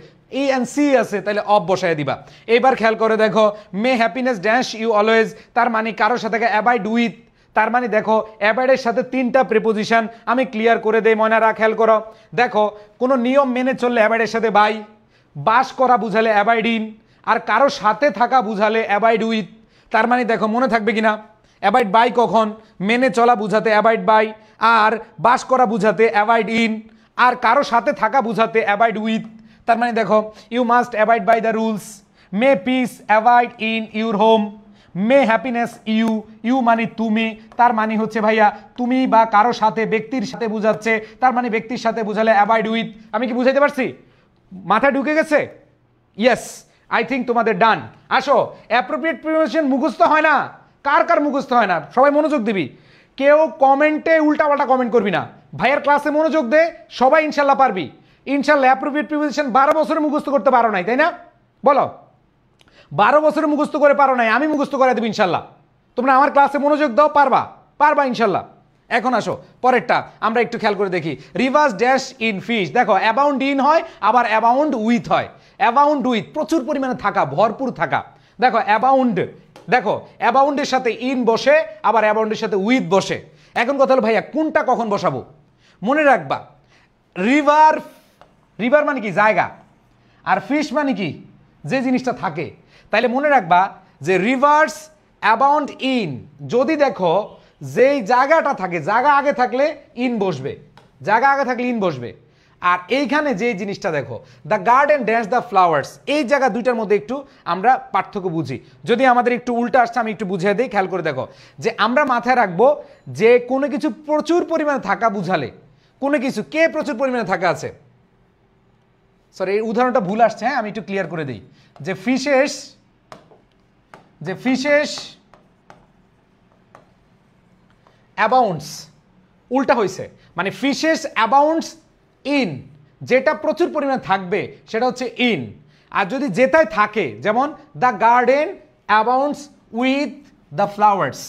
ই এন্ড সি আছে, তাহলে অফ বসায় দিবা। এবার খেয়াল করে দেখো মে হ্যাপিনেস ড্যাশ ইউ অলওয়েজ, তার মানে কারোর সাথে অ্যাভয়েড উইথ, তার মানে দেখো অ্যাভয়েডের সাথে তিনটা প্রিপোজিশন আমি ক্লিয়ার করে দেই, ময়নারা খেয়াল করো। দেখো কোনো নিয়ম মেনে চললে অ্যাভয়েডের সাথে বাই, বাস করা বুঝালে অ্যাভয়েড ইন, আর কারোর সাথে থাকা বুঝালে অ্যাভয়েড উইথ। তার মানে দেখো মনে থাকবে কিনা, অ্যাভয়েড বাই কখন, মেনে চলা বুঝাতে অ্যাভয়েড বাই, আর বাস করা বুঝাতে অ্যাভয়েড ইন, আর কারো সাথে থাকা বুঝাতে অ্যাভয়েড উইথ। তার মানে দেখো you must avoid by the rules, may peace avoid in your home, may happiness you, you মানে তুমি, তার মানে হচ্ছে ভাইয়া তুমি বা কারো সাথে, ব্যক্তির সাথে বুঝাচ্ছে, তার মানে ব্যক্তির সাথে বুঝালে অ্যাভয়েড উইথ। আমি কি বুঝাইতে পারছি? মাথায় ঢুকে গেছে? ইয়েস, আই থিঙ্ক তোমাদের ডান। আসো, অ্যাপ্রোপ্রিয়েট প্রিপোজিশন মুখস্থ হয় না, কার কার মুখস্থ হয় না সবাই মনোযোগ দিবি, কেউ কমেন্টে উল্টাপাল্টা কমেন্ট করবি না, ভাইয়ের ক্লাসে মনোযোগ দে, সবাই ইনশাল্লাহ পারবি। ইনশাল্লাহ অ্যাপ্রোপ্রিয়েট প্রিপোজিশন 12 বছরে মুখস্থ করতে পারো নাই, তাই না? বলো, 12 বছরে মুখস্থ করে পারো নাই, আমি মুখস্থ করে দেবো ইনশাল্লাহ। তোমরা আমার ক্লাসে মনোযোগ দাও, পারবা, পারবা ইনশাল্লাহ। এখন আসো পরেরটা আমরা একটু খেয়াল করে দেখি। রিভার্স ড্যাশ ইন ফিশ, দেখো অ্যাবাউন্ড ইন হয়, আবার অ্যাবাউন্ড উইথ হয়। অ্যাবাউন্ড উইথ প্রচুর পরিমাণে থাকা, ভরপুর থাকা। দেখো অ্যাবাউন্ড, দেখো অ্যাবাউন্ডের সাথে ইন বসে, আবার অ্যাবাউন্ডের সাথে উইথ বসে। এখন কথা হলো ভাইয়া কোনটা কখন বসাবো? মনে রাখবা রিভার, রিভার মানে কি জায়গা, আর ফিশ মানে কি যে জিনিসটা থাকে। তাইলে মনে রাখবা যে রিভার্স অ্যাবাউন্ড ইন, যদি দেখো যেই জায়গাটা থাকে, জায়গা আগে থাকলে ইন বসবে, জায়গা আগে থাকলে ইন বসবে। আর এইখানে যে জিনিসটা দেখো the garden dance the flowers, এই জায়গা দুইটার মধ্যে একটু আমরা পার্থক্য বুঝি। যদি আমাদের একটু উল্টা আসছে আমি একটু বুঝিয়ে দিই, খেয়াল করে দেখো যে আমরা মাথায় রাখবো যে কোনো কিছু প্রচুর পরিমাণে থাকা বুঝালে, কোনো কিছু কে প্রচুর পরিমাণে থাকা আছে, সরি এই উদাহরণটা ভুল আসছে, হ্যাঁ আমি একটু ক্লিয়ার করে দিই। যে ফিশেস, যে ফিশেস অ্যাবাউন্ডস, উল্টা হয়েছে, মানে ফিশেস অ্যাবাউন্ডস ইন, যেটা প্রচুর পরিমাণে থাকবে সেটা হচ্ছে ইন। আর যদি যেটাই থাকে, যেমন the garden abounds with the flowers,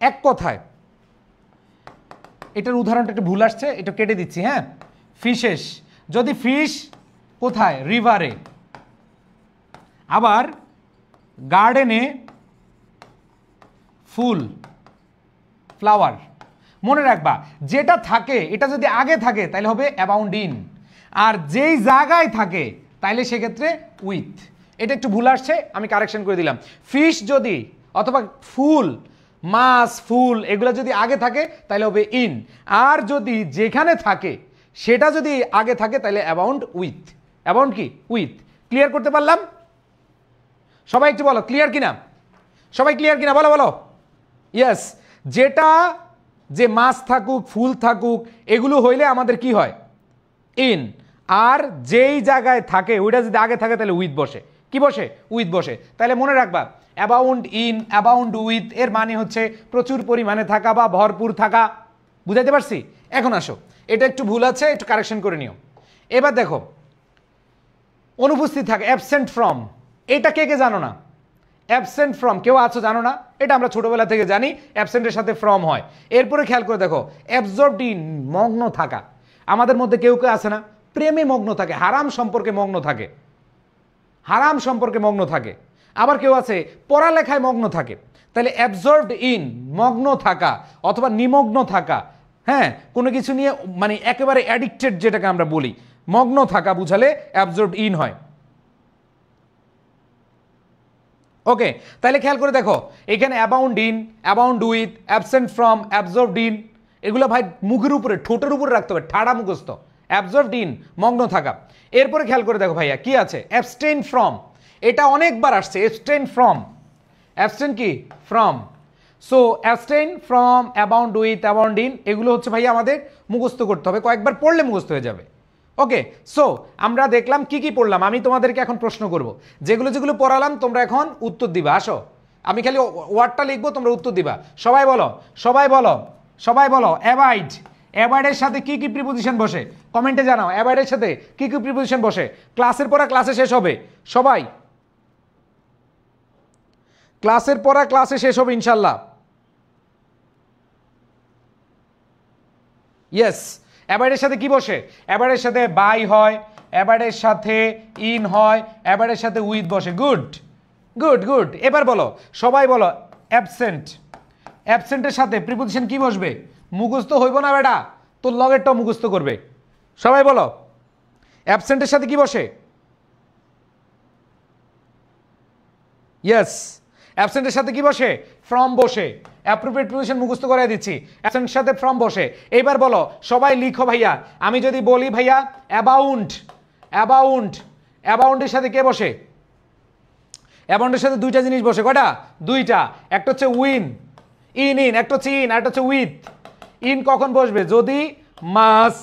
এক কথায় এটার উদাহরণটা একটু ভুল আসছে, এটা কেটে দিচ্ছি, হ্যাঁ। ফিশেস, যদি ফিশ কোথায়, রিভারে, আবার গার্ডেনে ফুল, ফ্লাওয়ার। মনে রাখবা যেটা থাকে এটা যদি আগে থাকে তাহলে হবে অ্যাবাউন্ড ইন, আর যেই জায়গায় থাকে তাইলে সেক্ষেত্রে উইথ। এটা একটু ভুল আসছে, আমি কারেকশন করে দিলাম। ফিশ যদি অথবা ফুল, মাছ, ফুল এগুলো যদি আগে থাকে তাহলে হবে ইন, আর যদি যেখানে থাকে সেটা যদি আগে থাকে তাহলে অ্যাবাউন্ড উইথ। অ্যাবাউন্ড কি, উইথ। ক্লিয়ার করতে পারলাম? সবাই একটু বলো ক্লিয়ার কিনা, সবাই ক্লিয়ার কিনা, বলো বলো। ইয়েস, যেটা যে মাছ থাকুক, ফুল থাকুক, এগুলো হইলে আমাদের কি হয়, ইন। আর যেই জায়গায় থাকে ওইটা যদি আগে থাকে তাহলে উইথ বসে, কি বসে, উইথ বসে। তাহলে মনে রাখবা অ্যাবাউন্ড ইন, অ্যাবাউন্ড উইথ এর মানে হচ্ছে প্রচুর পরিমাণে থাকা বা ভরপুর থাকা। বুঝাইতে পারছি? এখন আসো, এটা একটু ভুল আছে, একটু কারেকশন করে নিও। এবার দেখো অনুপস্থিত থাকে, অ্যাবসেন্ট ফ্রম, এটা কে কে জানো না? অ্যাবসেন্ট ফ্রম কেউ আছো জানো না? এটা আমরা ছোটবেলা থেকে জানি, অ্যাবসেন্টের সাথে ফ্রম হয়। এরপরে খেয়াল করে দেখো অ্যাবজর্বড ইন, মগ্ন থাকা। আমাদের মধ্যে কেউ কেউ আছে না প্রেমে মগ্ন থাকে, হারাম সম্পর্কে মগ্ন থাকে, হারাম সম্পর্কে মগ্ন থাকে। আবার কেউ আছে পড়ালেখায় মগ্ন থাকে। তাহলে অ্যাবজর্বড ইন মগ্ন থাকা অথবা নিমগ্ন থাকা, হ্যাঁ, কোনো কিছু নিয়ে মানে একেবারে অ্যাডিক্টেড যেটাকে আমরা বলি, মগ্ন থাকা বুঝালে অ্যাবজর্বড ইন হয়। ওকে, তাহলে খেয়াল করে দেখো এখানে abound in, abound with, absent from, absorbed in, এগুলো ভাই মুখের উপরে ঠোঁটের উপরে রাখতে হবে, ঠাড়া মুখস্থ। অ্যাবজর্বড ইন মগ্ন থাকা। এরপরে খেয়াল করে দেখো ভাইয়া কি আছে, অ্যাবস্টেইন ফ্রম, এটা অনেকবার আসছে, অ্যাবস্টেইন ফ্রম, অ্যাবস্টেইন কি from. So abstain from, abound with, abound in, এগুলো হচ্ছে ভাইয়া আমাদের মুখস্থ করতে হবে, কয়েকবার পড়লে মুখস্থ হয়ে যাবে। ওকে, সো আমরা দেখলাম কি কি পড়লাম, আমি তোমাদেরকে এখন প্রশ্ন করব, যেগুলো যেগুলো পড়ালাম তোমরা এখন উত্তর দিবা। আসো, আমি খালি ওয়ার্ডটা লিখবো, তোমরা উত্তর দিবা। সবাই বলো, সবাই বলো, সবাই বলো অ্যাভয়েড। অ্যাভয়েডের সাথে কি কি প্রিপোজিশন বসে কমেন্টে জানাও, অ্যাভয়েডের সাথে কি কি প্রিপোজিশন বসে। ক্লাসের পড়া ক্লাসে শেষ হবে, সবাই ক্লাসের পড়া ক্লাসে শেষ হবে ইনশাল্লাহ। ইয়েস, অ্যাভয়েডের সাথে কি বসে, অ্যাভয়েডের সাথে বাই হয়, অ্যাভয়েডের সাথে ইন হয়, অ্যাভয়েডের সাথে উইথ বসে। Good good good. এবার বলো, সবাই বলো অ্যাবসেন্ট। অ্যাবসেন্টের সাথে প্রিপোজিশন কি বসবে, মুখস্থ হইব না বেটা, তোর লগেরটাও মুখস্থ করবে। সবাই বলো অ্যাবসেন্টের সাথে কি বসে। ইয়েস, অ্যাবসেন্টের সাথে কি বসে, ফ্রম বসে। অ্যাপ্রোপ্রিয়েট প্রিপোজিশন মুখস্থ করে দিচ্ছি, অ্যাবসেন্টের সাথে ফ্রম বসে। এবার বলো সবাই লিখো ভাইয়া, আমি যদি বলি ভাইয়া অ্যাবাউন্ড, অ্যাবাউন্ড, অ্যাবাউন্ডের সাথে কে বসে, অ্যাবাউন্ডের সাথে দুইটা জিনিস বসে, কয়টা, দুইটা। একটা হচ্ছে উইন, ইন ইন, একটা হচ্ছে ইন, একটা হচ্ছে উইথ। ইন কখন বসবে, যদি মাছ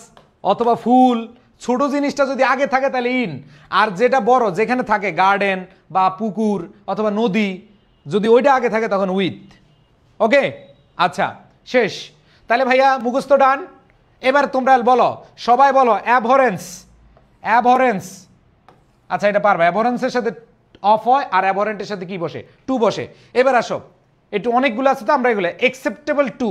অথবা ফুল ছোট জিনিসটা যদি আগে থাকে তাহলে ইন, আর যেটা বড় যেখানে থাকে গার্ডেন বা পুকুর অথবা নদী, যদি ওইটা আগে থাকে তখন উইথ। ওকে, আচ্ছা শেষ। তাহলে ভাইয়া মুখস্থ ডান। এবার তোমরা বলো, সবাই বলো অ্যাবহরেন্স, অ্যাবহরেন্স। আচ্ছা এটা পারবে, অ্যাবহরেন্সের সাথে অফ হয় আর অ্যাবহরেন্টের সাথে কি বসে, টু বসে। এবার আসো, একটু অনেকগুলো আছে তো আমরা এগুলো একসেপ্টেবল টু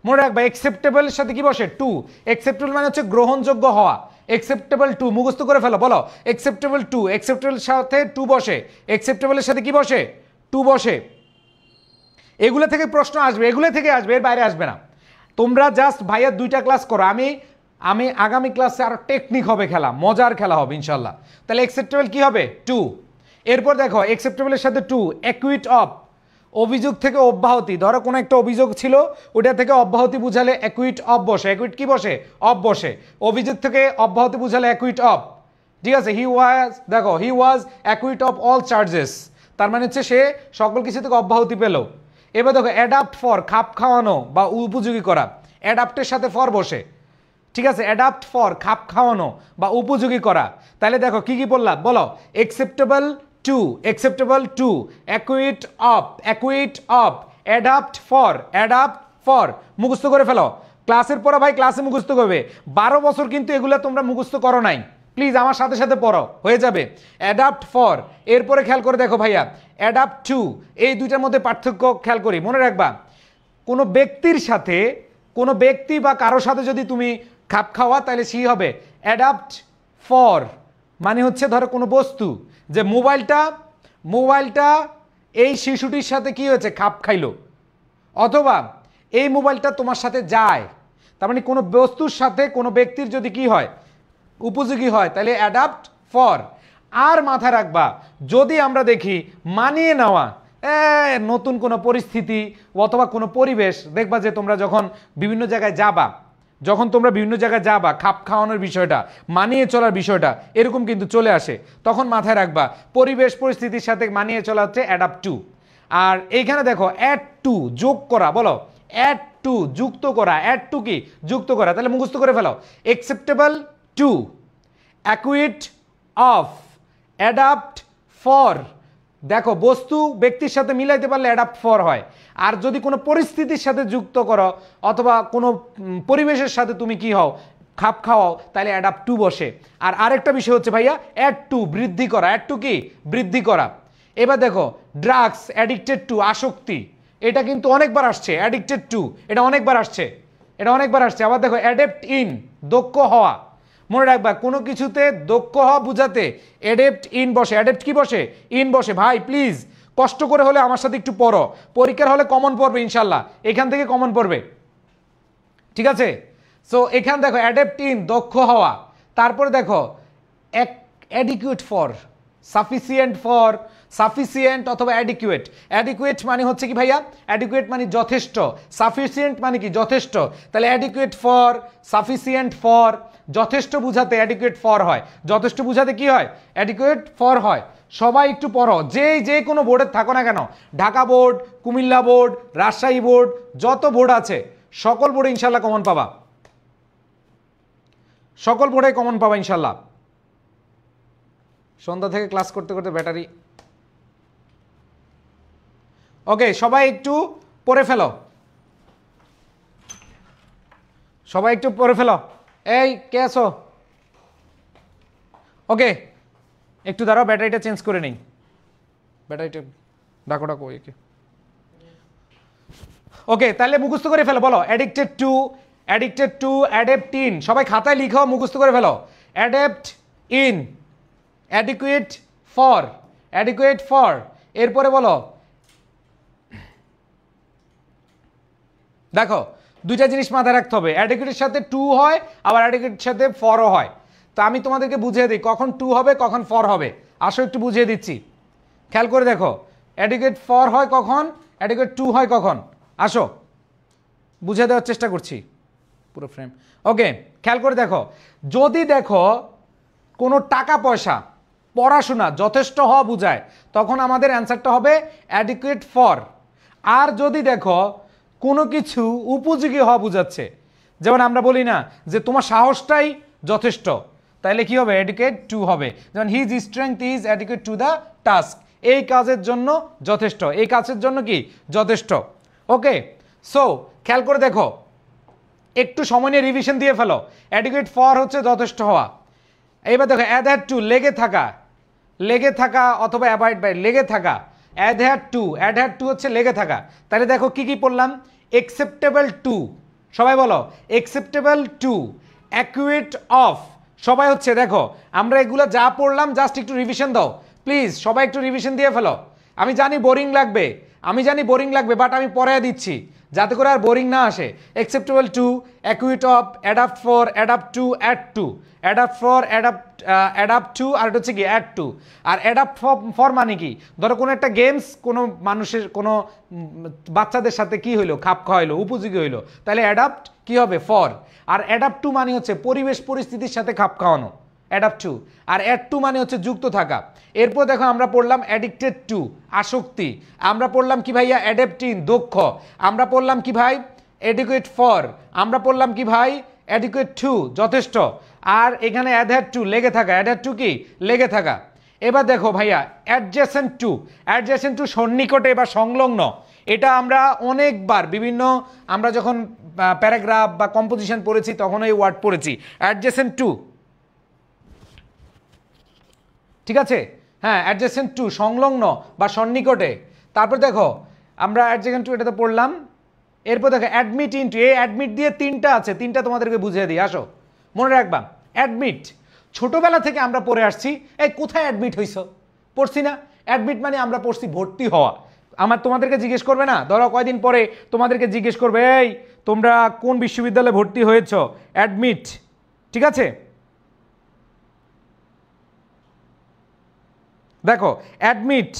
মনে রাখবা, একসেপ্টেবলের সাথে কি বসে, টু। একসেপ্টেবল মানে হচ্ছে গ্রহণযোগ্য হওয়া, একসেপ্টেবল টু মুখস্থ করে ফেলো, বলো একসেপ্টেবল টু, একসেপ্টেবলের সাথে টু বসে, একসেপ্টেবলের সাথে কি বসে, টু বসে। এগুলো থেকে প্রশ্ন আসবে, এগুলো থেকে আসবে, এর বাইরে আসবে না। তোমরা জাস্ট ভাইয়া দুইটা ক্লাস করো, আমি আগামী ক্লাসে আরো টেকনিক হবে, খেলা মজার খেলা হবে ইনশাল্লাহ। তাহলে একসেপ্টেবল কি হবে, টু। এরপর দেখো একসেপ্টেবলের সাথে টু, অ্যাকুইট অফ, অভিযোগ থেকে অব্যাহতি, ধরো কোনো একটা অভিযোগ ছিল ওটা থেকে অব্যাহতি বুঝালে অ্যাকুইট অফ বসে, অ্যাকুইট কি বসে, অফ বসে। অভিযোগ থেকে অব্যাহতি বুঝালে অ্যাকুইট অফ, ঠিক আছে। হি ওয়াজ, দেখো হি ওয়াজ অ্যাকুইট অফ অল চার্জেস, তার মানে হচ্ছে সে সকল কিছু থেকে অব্যাহতি পেল। এবার দেখো অ্যাডাপ্ট ফর, খাপ খাওয়ানো বা উপযোগী করা, অ্যাডাপ্টের সাথে ফর বসে, ঠিক আছে। অ্যাডাপ্ট ফর, খাপ খাওয়ানো বা উপযোগী করা। তাহলে দেখো কি কি বললাম, বলো acceptable to, acceptable to, acquit of, acquit of, adapt for, adapt for. মুখস্থ করে ফেলো, ক্লাসের পড়া ভাই ক্লাসে মুখস্থ করবে। 12 বছর কিন্তু এগুলো তোমরা মুখস্থ করো নাই, প্লিজ আমার সাথে সাথে পড়ো, হয়ে যাবে। অ্যাডাপ্ট ফর, এরপরে খেয়াল করে দেখো ভাইয়া অ্যাডাপ্ট টু, এই দুইটার মধ্যে পার্থক্য খেয়াল করি, মনে রাখবা কোনো ব্যক্তির সাথে, কোনো ব্যক্তি বা কারোর সাথে যদি তুমি খাপ খাওয়া তাহলে সে হবে অ্যাডাপ্ট ফর। মানে হচ্ছে ধরো কোনো বস্তু, যে মোবাইলটা এই শিশুটির সাথে কি হয়েছে, খাপ খাইলো, অথবা এই মোবাইলটা তোমার সাথে যায়, তার মানে কোনো বস্তুর সাথে কোনো ব্যক্তির যদি কি হয়, উপযোগী হয়, তাহলে অ্যাডাপ্ট ফর। আর মাথায় রাখবা যদি আমরা দেখি মানিয়ে নেওয়া, নতুন কোনো পরিস্থিতি অথবা কোনো পরিবেশ, দেখবা যে তোমরা যখন বিভিন্ন জায়গায় যাবা, যখন তোমরা বিভিন্ন জায়গায় যাবা, খাপ খাওয়ানোর বিষয়টা, মানিয়ে চলার বিষয়টা এরকম কিন্তু চলে আসে, তখন মাথায় রাখবা পরিবেশ পরিস্থিতির সাথে মানিয়ে চলা হচ্ছে অ্যাডাপ্ট টু। আর এইখানে দেখো অ্যাড টু, যোগ করা, বলো অ্যাড টু, যুক্ত করা। অ্যাড টু কি, যুক্ত করা। তাহলে মুখস্থ করে ফেলো, acceptable to, acquit of, adapt for. দেখো বস্তু ব্যক্তির সাথে মিলাইতে পারলে অ্যাডাপ্ট ফর হয়, আর যদি কোনো পরিস্থিতির সাথে যুক্ত করো অথবা কোনো পরিবেশের সাথে তুমি কি হও, খাপ খাওয়াও, তাহলে অ্যাডাপ্ট টু বসে। আর আরেকটা বিষয় হচ্ছে ভাইয়া অ্যাড টু, বৃদ্ধি করা। অ্যাড টু কি, বৃদ্ধি করা। এবার দেখো ড্রাগস, অ্যাডিক্টেড টু, আসক্তি, এটা কিন্তু অনেকবার আসছে, অ্যাডিক্টেড টু, এটা অনেকবার আসছে, এটা অনেকবার আসছে। আবার দেখো অ্যাডেপ্ট ইন, দক্ষ হওয়া। মনে রাখবা কোনো কিছুতে দক্ষ হওয়া বুঝাতে অ্যাডেপ্ট ইন বসে। অ্যাডেপ্ট কি বসে, ইন বসে। ভাই প্লিজ কষ্ট করে হলে আমার সাথে একটু পড়ো, পরীক্ষার হলে কমন পড়বে ইনশাল্লাহ, এখান থেকে কমন পড়বে, ঠিক আছে। সো এখান দেখো অ্যাডেপ্ট ইন, দক্ষ হওয়া। তারপরে দেখো adequate for, sufficient for, sufficient অথবা অ্যাডিকুয়েট। অ্যাডিকুয়েট মানে হচ্ছে কি ভাইয়া, অ্যাডিকুয়েট মানে যথেষ্ট, সাফিসিয়েন্ট মানে কি যথেষ্ট। তাহলে অ্যাডিকুয়েট ফর, সাফিসিয়েন্ট ফর, যথেষ্ট বুঝাতে অ্যাডিকুয়েট ফর হয়, যথেষ্ট বুঝাতে কি হয়, অ্যাডিকুয়েট ফর হয়। সবাই একটু পড়ো, যে কোনো বোর্ডে থাকো না কেন, Dhaka board, Comilla board, Rajshahi board, যত বোর্ড আছে সকল বোর্ডে ইনশাল্লাহ কমন পাবা, সকল বোর্ডে কমন পাবা ইনশাল্লাহ। সন্ধ্যা থেকে ক্লাস করতে করতে ব্যাটারি। ওকে, সবাই একটু পড়ে ফেলো, সবাই একটু পড়ে ফেলো। এই কে আছো? ওকে, একটু দাঁড়াও, ব্যাটারিটা চেঞ্জ করে নেই, ব্যাটারিটা ডাকো ডাকো একে। ওকে, তাহলে মুখস্থ করে ফেলো, বলো addicted to, addicted to, adept in. সবাই খাতায় লিখো, মুখস্থ করে ফেলো। Adept in, adequate for, adequate for. এরপরে বলো, দেখো দুইটা জিনিস মাথায় রাখতে হবে, অ্যাডিকুয়েটের সাথে টু হয়, আবার অ্যাডিকুয়েটের সাথে ফরও হয়। তো আমি তোমাদেরকে বুঝিয়ে দিই কখন টু হবে কখন ফর হবে। আসো একটু বুঝিয়ে দিচ্ছি, খেয়াল করে দেখো। অ্যাডিকুয়েট ফর হয় কখন, অ্যাডিকুয়েট টু হয় কখন, আসো বুঝিয়ে দেওয়ার চেষ্টা করছি পুরো ফ্রেম। ওকে, খেয়াল করে দেখো, যদি দেখো কোনো টাকা পয়সা, পড়াশোনা যথেষ্ট হওয়া বুঝায়, তখন আমাদের অ্যান্সারটা হবে অ্যাডিকুয়েট ফর। আর যদি দেখো কোনো কিছু উপযোগী হওয়া বুঝাচ্ছে, যেমন আমরা বলি না যে তোমার সাহসটাই যথেষ্ট, তাহলে কি হবে, অ্যাডিকুয়েট টু হবে। যেমন his strength is adequate to the task, এই কাজের জন্য যথেষ্ট, এই কাজের জন্য কি যথেষ্ট। ওকে, সো খেয়াল করে দেখো, একটু সময় নিয়ে রিভিশন দিয়ে ফেলো। অ্যাডিকুয়েট ফর হচ্ছে যথেষ্ট হওয়া। এবার দেখো অ্যাডহেয়ার টু, লেগে থাকা, লেগে থাকা অথবা অ্যাভয়েড বাই, লেগে থাকা। অ্যাডহেয়ার টু, অ্যাডহেয়ার টু হচ্ছে লেগে থাকা। তাহলে দেখো কি কি পড়লাম, একসেপ্টেবল টু, সবাই বলো একসেপ্টেবল টু, অ্যাকুয়েট অফ। সবাই হচ্ছে দেখো আমরা এগুলো যা পড়লাম জাস্ট একটু রিভিশন দাও প্লিজ, সবাই একটু রিভিশন দিয়ে ফেলো। আমি জানি বোরিং লাগবে, আমি জানি বোরিং লাগবে, বাট আমি পড়ায় দিচ্ছি যাতে করে আর বোরিং না আসে। Acceptable to, acquit of, adapt for, adapt to, add to, adapt for, adapt to, আর এটা হচ্ছে কি অ্যাড টু। আর অ্যাডাপ্ট ফর মানে কি, ধরো কোনো একটা গেমস কোনো মানুষের কোনো বাচ্চাদের সাথে কি হইলো, খাপ খাওয়াইলো, উপযোগী হইলো, তাহলে অ্যাডাপ্ট কি হবে, ফর। আর অ্যাডাপ্ট টু মানে হচ্ছে পরিবেশ পরিস্থিতির সাথে খাপ খাওয়ানো, অ্যাডাপ্ট টু। আর অ্যাড টু মানে হচ্ছে যুক্ত থাকা। এরপর দেখো আমরা পড়লাম অ্যাডিক্টেড টু, আসক্তি। আমরা পড়লাম কি ভাইয়া, অ্যাডাপ্টিং, দক্ষ। আমরা পড়লাম কি ভাই, অ্যাডিকুয়েট ফর। আমরা পড়লাম কি ভাই, অ্যাডিকুয়েট টু, যথেষ্ট। আর এখানে অ্যাডহেয়ার টু, লেগে থাকা, অ্যাডহেয়ার টু কি লেগে থাকা। এবার দেখো ভাইয়া অ্যাডজেসেন্ট টু, অ্যাডজেসেন্ট টু সন্নিকটে বা সংলগ্ন। এটা আমরা অনেকবার বিভিন্ন, আমরা যখন প্যারাগ্রাফ বা কম্পোজিশন পড়েছি তখন এই ওয়ার্ড পড়েছি, অ্যাডজেসেন্ট টু, ঠিক আছে। হ্যাঁ, অ্যাডজেসেন্ট টু, সংলগ্ন বা সন্নিকটে। তারপর দেখো আমরা অ্যাডজেসেন্ট টু, এটা তো পড়লাম। এরপর দেখো অ্যাডমিট ইনটু, এই অ্যাডমিট দিয়ে তিনটা আছে, তিনটা তোমাদেরকে বুঝিয়ে দিই, আসো মনে রাখবা। অ্যাডমিট ছোটবেলা থেকে আমরা পড়ে আসছি, এই কোথায় অ্যাডমিট হইছ, পড়ছি না। অ্যাডমিট মানে আমরা পড়ছি ভর্তি হওয়া। আমার তোমাদেরকে জিজ্ঞেস করবে না, ধরো কয়দিন পরে তোমাদেরকে জিজ্ঞেস করবে, এই তোমরা কোন বিশ্ববিদ্যালয়ে ভর্তি হয়েছ, অ্যাডমিট, ঠিক আছে। দেখো অ্যাডমিট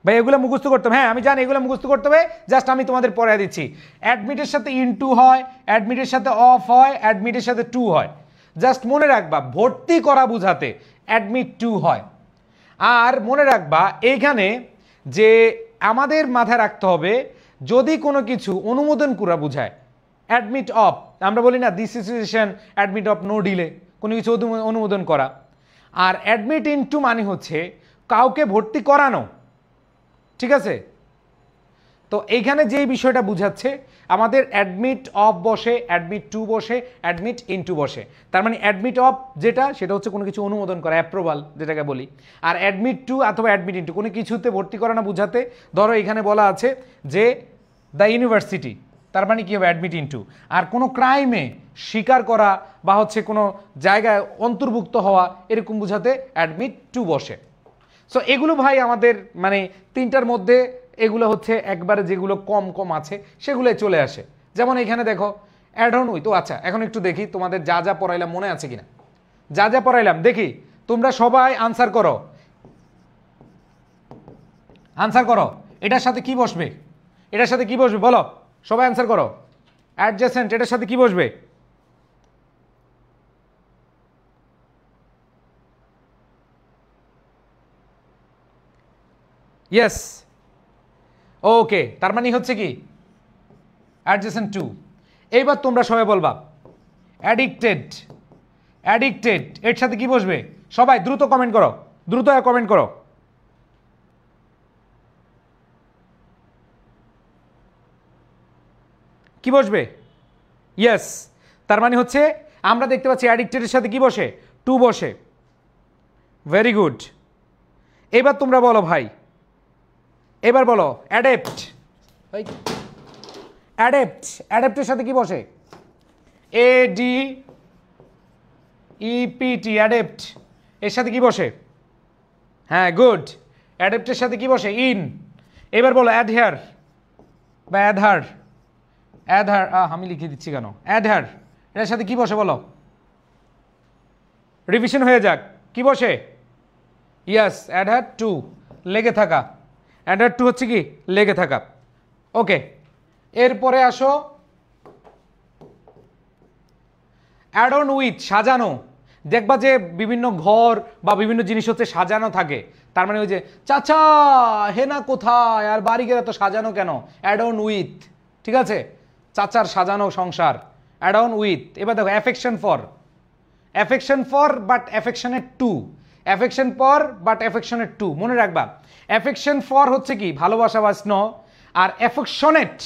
ভাই, এগুলো মুখস্থ করতে হবে। হ্যাঁ আমি জানি এগুলো মুখস্থ করতে হবে, জাস্ট আমি তোমাদের পড়ায় দিচ্ছি। অ্যাডমিটের সাথে ইনটু হয়, অ্যাডমিটের সাথে অফ হয়, অ্যাডমিটের সাথে টু হয়। জাস্ট মনে রাখবা ভর্তি করা বুঝাতে অ্যাডমিট টু হয়। আর মনে রাখবা এইখানে যে আমাদের মাথায় রাখতে হবে, যদি কোনো কিছু অনুমোদন করা বুঝায়, অ্যাডমিট অফ, আমরা বলি না this situation admit of no delay, কোনো কিছু অনুমোদন করা। আর অ্যাডমিট ইনটু মানে হচ্ছে কাউকে ভর্তি করানো, ঠিক আছে। তো এইখানে যেই বিষয়টা বুঝাচ্ছে, আমাদের অ্যাডমিট অফ বসে, অ্যাডমিট টু বসে, অ্যাডমিট ইনটু বসে। তার মানে অ্যাডমিট অফ যেটা, সেটা হচ্ছে কোনো কিছু অনুমোদন করা, অ্যাপ্রুভাল যেটাকে বলি। আর অ্যাডমিট টু অথবা অ্যাডমিট ইনটু কোনো কিছুতে ভর্তি করানো বুঝাতে, ধরো এখানে বলা আছে যে দ্য ইউনিভার্সিটি, তার মানে কি হবে, অ্যাডমিট ইনটু। আর কোনো ক্রাইমে স্বীকার করা বা হচ্ছে কোনো জায়গায় অন্তর্ভুক্ত হওয়া, এরকম বুঝাতে অ্যাডমিট টু বসে। সো এগুলো ভাই আমাদের মানে তিনটার মধ্যে এগুলো হচ্ছে একবারে যেগুলো কম কম আছে সেগুলোই চলে আসে। যেমন এখানে দেখো অ্যাড অন উইথ, তো আচ্ছা এখন একটু দেখি তোমাদের যা যা পড়াইলাম মনে আছে কিনা। যা যা পড়াইলাম দেখি, তোমরা সবাই আনসার করো, আনসার করো। এটার সাথে কি বসবে? এটার সাথে কি বসবে বলো, সবাই আনসার করো। অ্যাডজেসেন্ট এটার সাথে কি বসবে? ইয়েস, ওকে, তার মানে হচ্ছে কি অ্যাডজেসেন্ট টু। এইবার তোমরা সবাই বলবা অ্যাডিক্টেড, অ্যাডিক্টেড এর সাথে কি বসবে? সবাই দ্রুত কমেন্ট করো, দ্রুত কমেন্ট করো। কি বসবে? ইয়েস, তার মানে হচ্ছে আমরা দেখতে পাচ্ছি অ্যাডিক্টেডের সাথে কি বসে? টু বসে। Very good. এবার তোমরা বলো ভাই, এবার বলো অ্যাডেপ্ট। অ্যাডেপ্ট, অ্যাডেপ্টের সাথে কি বসে? ADEPT, অ্যাডেপ্ট এর সাথে কি বসে? হ্যাঁ, গুড, অ্যাডেপ্টের সাথে কি বসে? ইন। এবার বলো অ্যাডহেয়ার বা অ্যাডহার, অ্যাডহার, আমি লিখে দিচ্ছি কেন? অ্যাডহার এটার সাথে কি বসে বলো? রিভিশন হয়ে যাক, কি বসে? ইয়াস, অ্যাডহার টু, লেগে থাকা। অ্যাডহার টু হচ্ছে কি? লেগে থাকা। ওকে, এরপরে আসো অ্যাড অন উইথ, সাজানো। দেখবা যে বিভিন্ন ঘর বা বিভিন্ন জিনিস হচ্ছে সাজানো থাকে, তার মানে ওই যে চাচা হেনা কোথায়, আর বাড়ি গেলে তো সাজানো কেন? অ্যাড অন উইথ, ঠিক আছে? চাচার সাজানো সংসার, অ্যাড অন উইথ। এবার দেখো affection for, affection for but অ্যাফেকশনের টু, অ্যাফেকশন ফর বাট অ্যাফেকশনের টু, মনে রাখবা। অ্যাফেকশন ফর হচ্ছে কি? ভালোবাসা বা স্নেহ। আর অ্যাফেকশনেট,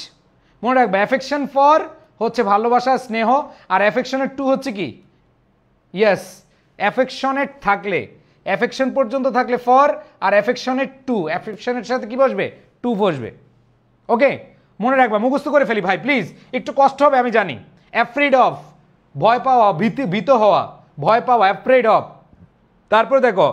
মনে রাখবা, অ্যাফেকশন ফর হচ্ছে ভালোবাসা স্নেহ, আর অ্যাফেকশনের টু হচ্ছে কি? ইয়েস, অ্যাফেকশনেট থাকলে, অ্যাফেকশন পর্যন্ত থাকলে ফর, আর অ্যাফেকশনের টু, অ্যাফেকশনের সাথে কি বসবে? টু বসবে। ওকে, মনে রাখবা, মুখস্থ করে ফেলি ভাই প্লিজ, একটু কষ্ট হবে আমি জানি। অ্যাফ্রেড অফ, ভয় পাওয়া, ভীত হওয়া, ভয় পাওয়া, অ্যাফ্রেড অফ। তারপর দেখো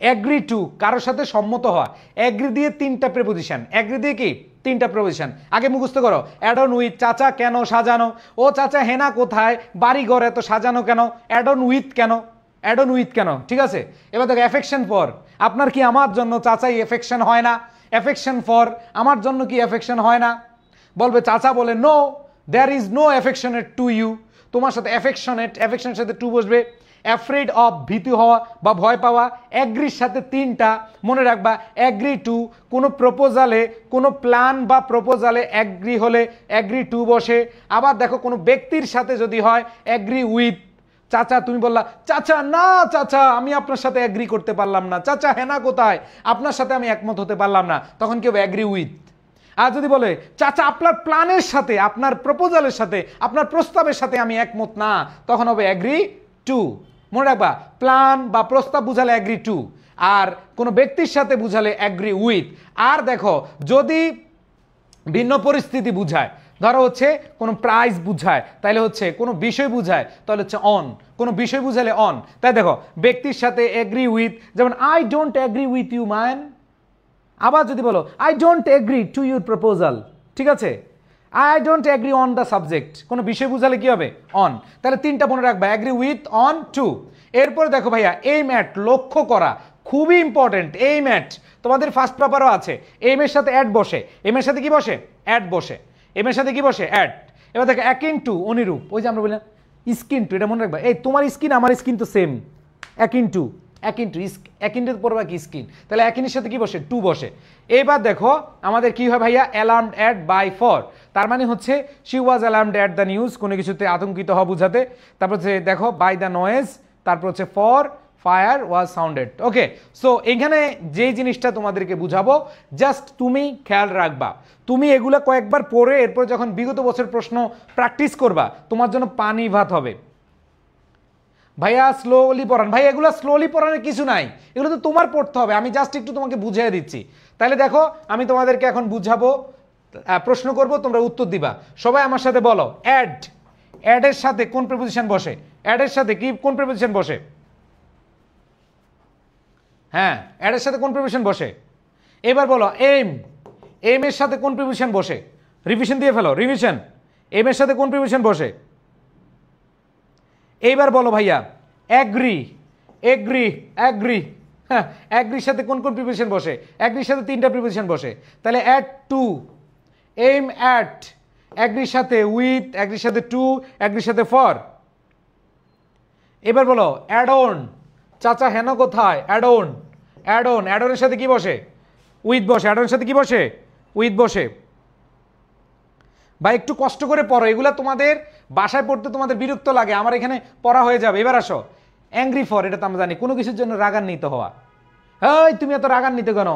অ্যাগ্রি টু, কারোর সাথে সম্মত হওয়া। অ্যাগ্রি দিয়ে তিনটা প্রিপোজিশন, অ্যাগ্রি দিয়ে কি? তিনটা প্রিপোজিশন। আগে মুখস্থ করো। অ্যাড অন উইথ, চাচা কেন সাজানো? ও চাচা হেনা কোথায়, বাড়ি ঘর এত সাজানো কেন? অ্যাড অন উইথ কেন? অ্যাড অন উইথ কেন? ঠিক আছে। এবার দেখো অ্যাফেকশন ফর, আপনার কি আমার জন্য চাচাই এফেকশন হয় না? অ্যাফেকশন ফর, আমার জন্য কি অ্যাফেকশন হয় না? বলবে চাচা বলে no, there is no affectionate to you. তোমার সাথে অ্যাফেকশনেট, অ্যাফেকশনের সাথে টু বসবে। অ্যাফ্রেড অফ, ভীতি হওয়া বা ভয় পাওয়া। অ্যাগ্রির সাথে তিনটা, মনে রাখবা। অ্যাগ্রি টু, কোনো প্রপোজালে, কোনো প্ল্যান বা প্রপোজালে অ্যাগ্রি হলে অ্যাগ্রি টু বসে। আবার দেখো কোনো ব্যক্তির সাথে যদি হয় অ্যাগ্রি উইথ। চাচা, তুমি বললা চাচা না চাচা আমি আপনার সাথে অ্যাগ্রি করতে পারলাম না, চাচা হেনা কোথায়, আপনার সাথে আমি একমত হতে পারলাম না, তখন কি হবে? Agree with. আর যদি বলে চাচা আপনার প্ল্যানের সাথে, আপনার প্রপোজালের সাথে, আপনার প্রস্তাবের সাথে আমি একমত না, তখন হবে অ্যাগ্রি টু। মনে রাখবা, প্ল্যান বা প্রস্তাব বুঝালে অ্যাগ্রি টু, আর কোনো ব্যক্তির সাথে বুঝালে অ্যাগ্রি উইথ। আর দেখো যদি ভিন্ন পরিস্থিতি বুঝায়, ধরো হচ্ছে কোনো প্রাইস বুঝায়, তাহলে হচ্ছে কোনো বিষয় বুঝায়, তাহলে হচ্ছে অন। কোনো বিষয় বুঝালে অন। তাই দেখো ব্যক্তির সাথে এগ্রি উইথ, যেমন I don't agree with you man. আবার যদি বলো I don't agree to your proposal, ঠিক আছে? I don't agree on the subject, কোনো বিষয় বুঝালে কি হবে? অন। তাহলে তিনটা মনে রাখবা, এগ্রি উইথ, অন, টু। এরপরে দেখো ভাইয়া এইম অ্যাট, লক্ষ্য করা, খুবই ইম্পর্টেন্ট। এইম অ্যাট তোমাদের ফার্স্ট পেপারও আছে। এম এর সাথে অ্যাড বসে, এম এর সাথে কি বসে? অ্যাড বসে। এম এর সাথে কি বসে? অ্যাড। এবার দেখো অ্যাকিং টু, অনুরূপ। ওই যে আমরা বললাম স্কিন টু, এটা মনে রাখবা। এই তোমার স্কিন আমার স্কিন তো same. Akin to, akin to, akin to পড়বা কি? স্কিন। তাহলে অ্যাকিনের সাথে কি বসে? টু বসে। এবার দেখো আমাদের কি হয় ভাইয়া? অ্যালার্মড অ্যাট বাই ফর, তার মানে হচ্ছে she was alarmed at the news, কোনো কিছুতে আতঙ্কিত হওয়া বুঝাতে। তারপর হচ্ছে দেখো বাই দ্য নয়েজ, তারপর হচ্ছে for fire was sounded. Okay, so এখানে যেই জিনিসটা তোমাদেরকে বুঝাবো, জাস্ট তুমি খেয়াল রাখবা, তুমি এগুলো কয়েকবার পড়ে এরপর যখন বিগত বছর প্রশ্ন প্র্যাকটিস করবা, তোমার জন্য পানি ভাত হবে। ভাইয়া স্লোলি পড়ান, ভাই এগুলো স্লোলি পড়ানোর কিছু নাই, এগুলো তো তোমার পড়তে হবে, আমি জাস্ট একটু তোমাকে বুঝিয়ে দিচ্ছি। তাহলে দেখো আমি তোমাদেরকে এখন বুঝাবো, প্রশ্ন করব, তোমরা উত্তর দিবা। সবাই আমার সাথে বলো অ্যাড, অ্যাডের সাথে কোন প্রিপোজিশন বসে? অ্যাডের সাথে কি কোন প্রিপোজিশন বসে? হ্যাঁ, অ্যাডের সাথে কোন প্রিপোজিশন বসে? এবার বলো এম, এম এর সাথে কোন প্রিপোজিশন বসে? রিভিশন দিয়ে ফেলো, রিভিশন। এম এর সাথে কোন প্রিপোজিশন বসে? এইবার বলো ভাইয়া অ্যাগ্রি, এগ্রি, অ্যাগ্রি। হ্যাঁ, অ্যাগ্রির সাথে কোন কোন প্রিপোজিশন বসে? অ্যাগ্রির সাথে 3টা প্রিপোজিশন বসে। তাহলে অ্যাট টু, এইম অ্যাট, অ্যাগ্রির সাথে উইথ, অ্যাগ্রির সাথে টু, অ্যাগ্রির সাথে ফর। এবার বলো অ্যাড অন। চাচা হেন কোথায়? Add on, add on. Add অনের সাথে কি বসে? উইথ বসে। অ্যাড অনের সাথে কি বসে? উইথ বসে। বা একটু কষ্ট করে পড়ো, এগুলা তোমাদের বাসায় পড়তে তোমাদের বিরক্ত লাগে, আমার এখানে পড়া হয়ে যাবে। এবার আসো অ্যাংরি ফর, এটা তো আমরা জানি কোনো কিছুর জন্য রাগান্বিত হওয়া। এই তুমি এত রাগান্বিত কেন?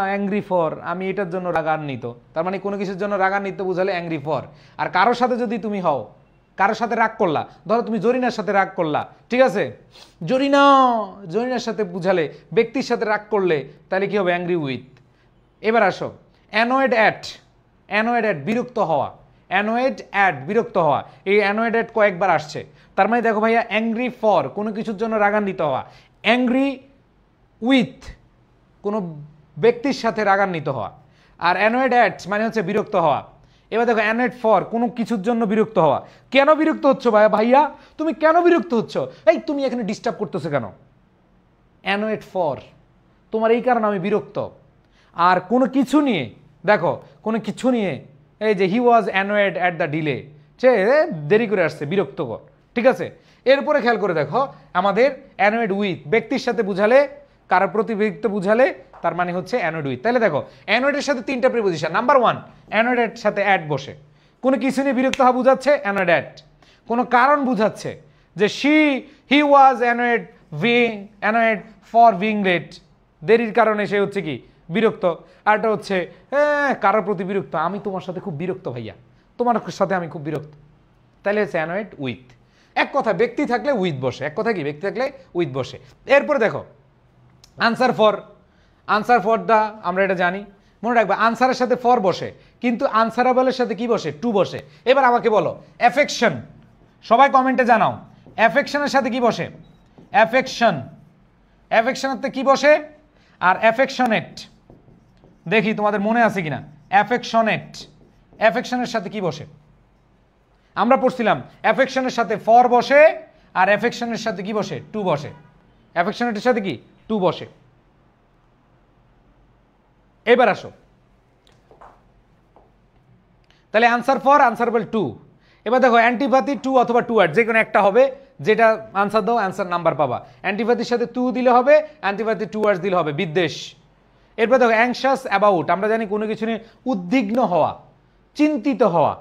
অ্যাংরি ফর, আমি এটার জন্য রাগান্বিত। তার মানে কোনো কিছুর জন্য রাগান্বিত বুঝালে অ্যাংরি ফর। আর কারোর সাথে যদি তুমি হও, কারোর সাথে রাগ করলা, ধরো তুমি জরিনার সাথে রাগ করলা, ঠিক আছে, জরিনা, জরিনার সাথে বুঝালে, ব্যক্তির সাথে রাগ করলে তাহলে কি হবে? Angry with. এবার আসো অ্যানয়েড অ্যাট, অ্যানয়েড অ্যাট বিরক্ত হওয়া, অ্যানয়েড অ্যাট বিরক্ত হওয়া। এই অ্যানয়েড অ্যাট কয়েকবার আসছে। তার মানে দেখো ভাইয়া অ্যাংরি ফর কোনো কিছুর জন্য রাগান্বিত হওয়া, অ্যাংরি উইথ কোনো ব্যক্তির সাথে রাগান্বিত হওয়া, আর অ্যানয়েড অ্যাট মানে হচ্ছে বিরক্ত হওয়া। এবার দেখো অ্যানয়েড ফর কোনো কিছুর জন্য বিরক্ত হওয়া। কেন বিরক্ত হচ্ছ ভাইয়া? ভাইয়া তুমি কেন বিরক্ত হচ্ছ? এই তুমি এখানে ডিস্টার্ব করতেছো কেন? অ্যানয়েড ফর, তোমার এই কারণে আমি বিরক্ত। আর কোনো কিছু নিয়ে, দেখো কোনো কিছু নিয়ে, এই যে he was annoyed at the delay, সে দেরি করে আসছে, বিরক্তকর, ঠিক আছে। এরপরে খেয়াল করে দেখো আমাদের অ্যানয়েড উইথ, ব্যক্তির সাথে বুঝালে, কারোর প্রতি বিরক্ত বুঝালে, তার মানে হচ্ছে অ্যানয়েড উইথ। তাহলে দেখো অ্যানয়েডের সাথে 3টা প্রিপোজিশন। নাম্বার 1, অ্যানয়েডের সাথে অ্যাট বসে, কোনো কিছু নিয়ে বিরক্ত হওয়া বুঝাচ্ছে, অ্যানয়েড অ্যাট। কোনো কারণ বুঝাচ্ছে, যে he was annoyed annoyed for being late, দেরির কারণে সে হচ্ছে কি বিরক্ত। আরটা হচ্ছে কারোর প্রতি বিরক্ত, আমি তোমার সাথে খুব বিরক্ত ভাইয়া, তোমার সাথে আমি খুব বিরক্ত। তাহলে হচ্ছে অ্যানয়েড উইথ। এক কথা ব্যক্তি থাকলে উইথ বসে, এক কথা কি ব্যক্তি থাকলে উইথ বসে। এরপরে দেখো আনসার ফর, আনসার ফরটা আমরা এটা জানি, মনে রাখবে আনসারের সাথে ফর বসে, কিন্তু আনসারেবলের সাথে কি বসে? টু বসে। এবার আমাকে বলো অ্যাফেকশন, সবাই কমেন্টে জানাও অ্যাফেকশনের সাথে কি বসে? অ্যাফেকশন, অ্যাফেকশনের কি বসে? আর অ্যাফেকশনেট, দেখি তোমাদের মনে আছে কিনা। অ্যাফেকশনেট, অ্যাফেকশনের সাথে কি বসে? আমরা পড়ছিলাম অ্যাফেকশনের সাথে ফর বসে, আর অ্যাফেকশনের সাথে কি বসে? টু বসে। অ্যাফেকশনেটের সাথে কি? টু বসে। এবার আসো তাহলে আনসার ফর, আনসারেবল টু। এবার দেখো অ্যান্টিপ্যাথি টু অথবা টু ওয়ার্ড যে কোনো একটা হবে, যেটা আনসার দাও আনসার নাম্বার পাবা। অ্যান্টিপ্যাথির সাথে টু দিলে হবে, অ্যান্টিপ্যাথি টু ওয়ার্ডস দিলে হবে বিদ্বেষ। এরপর দেখো অ্যাংশাস অ্যাবাউট, আমরা জানি কোনো কিছু নিয়ে উদ্বিগ্ন হওয়া, চিন্তিত হওয়া,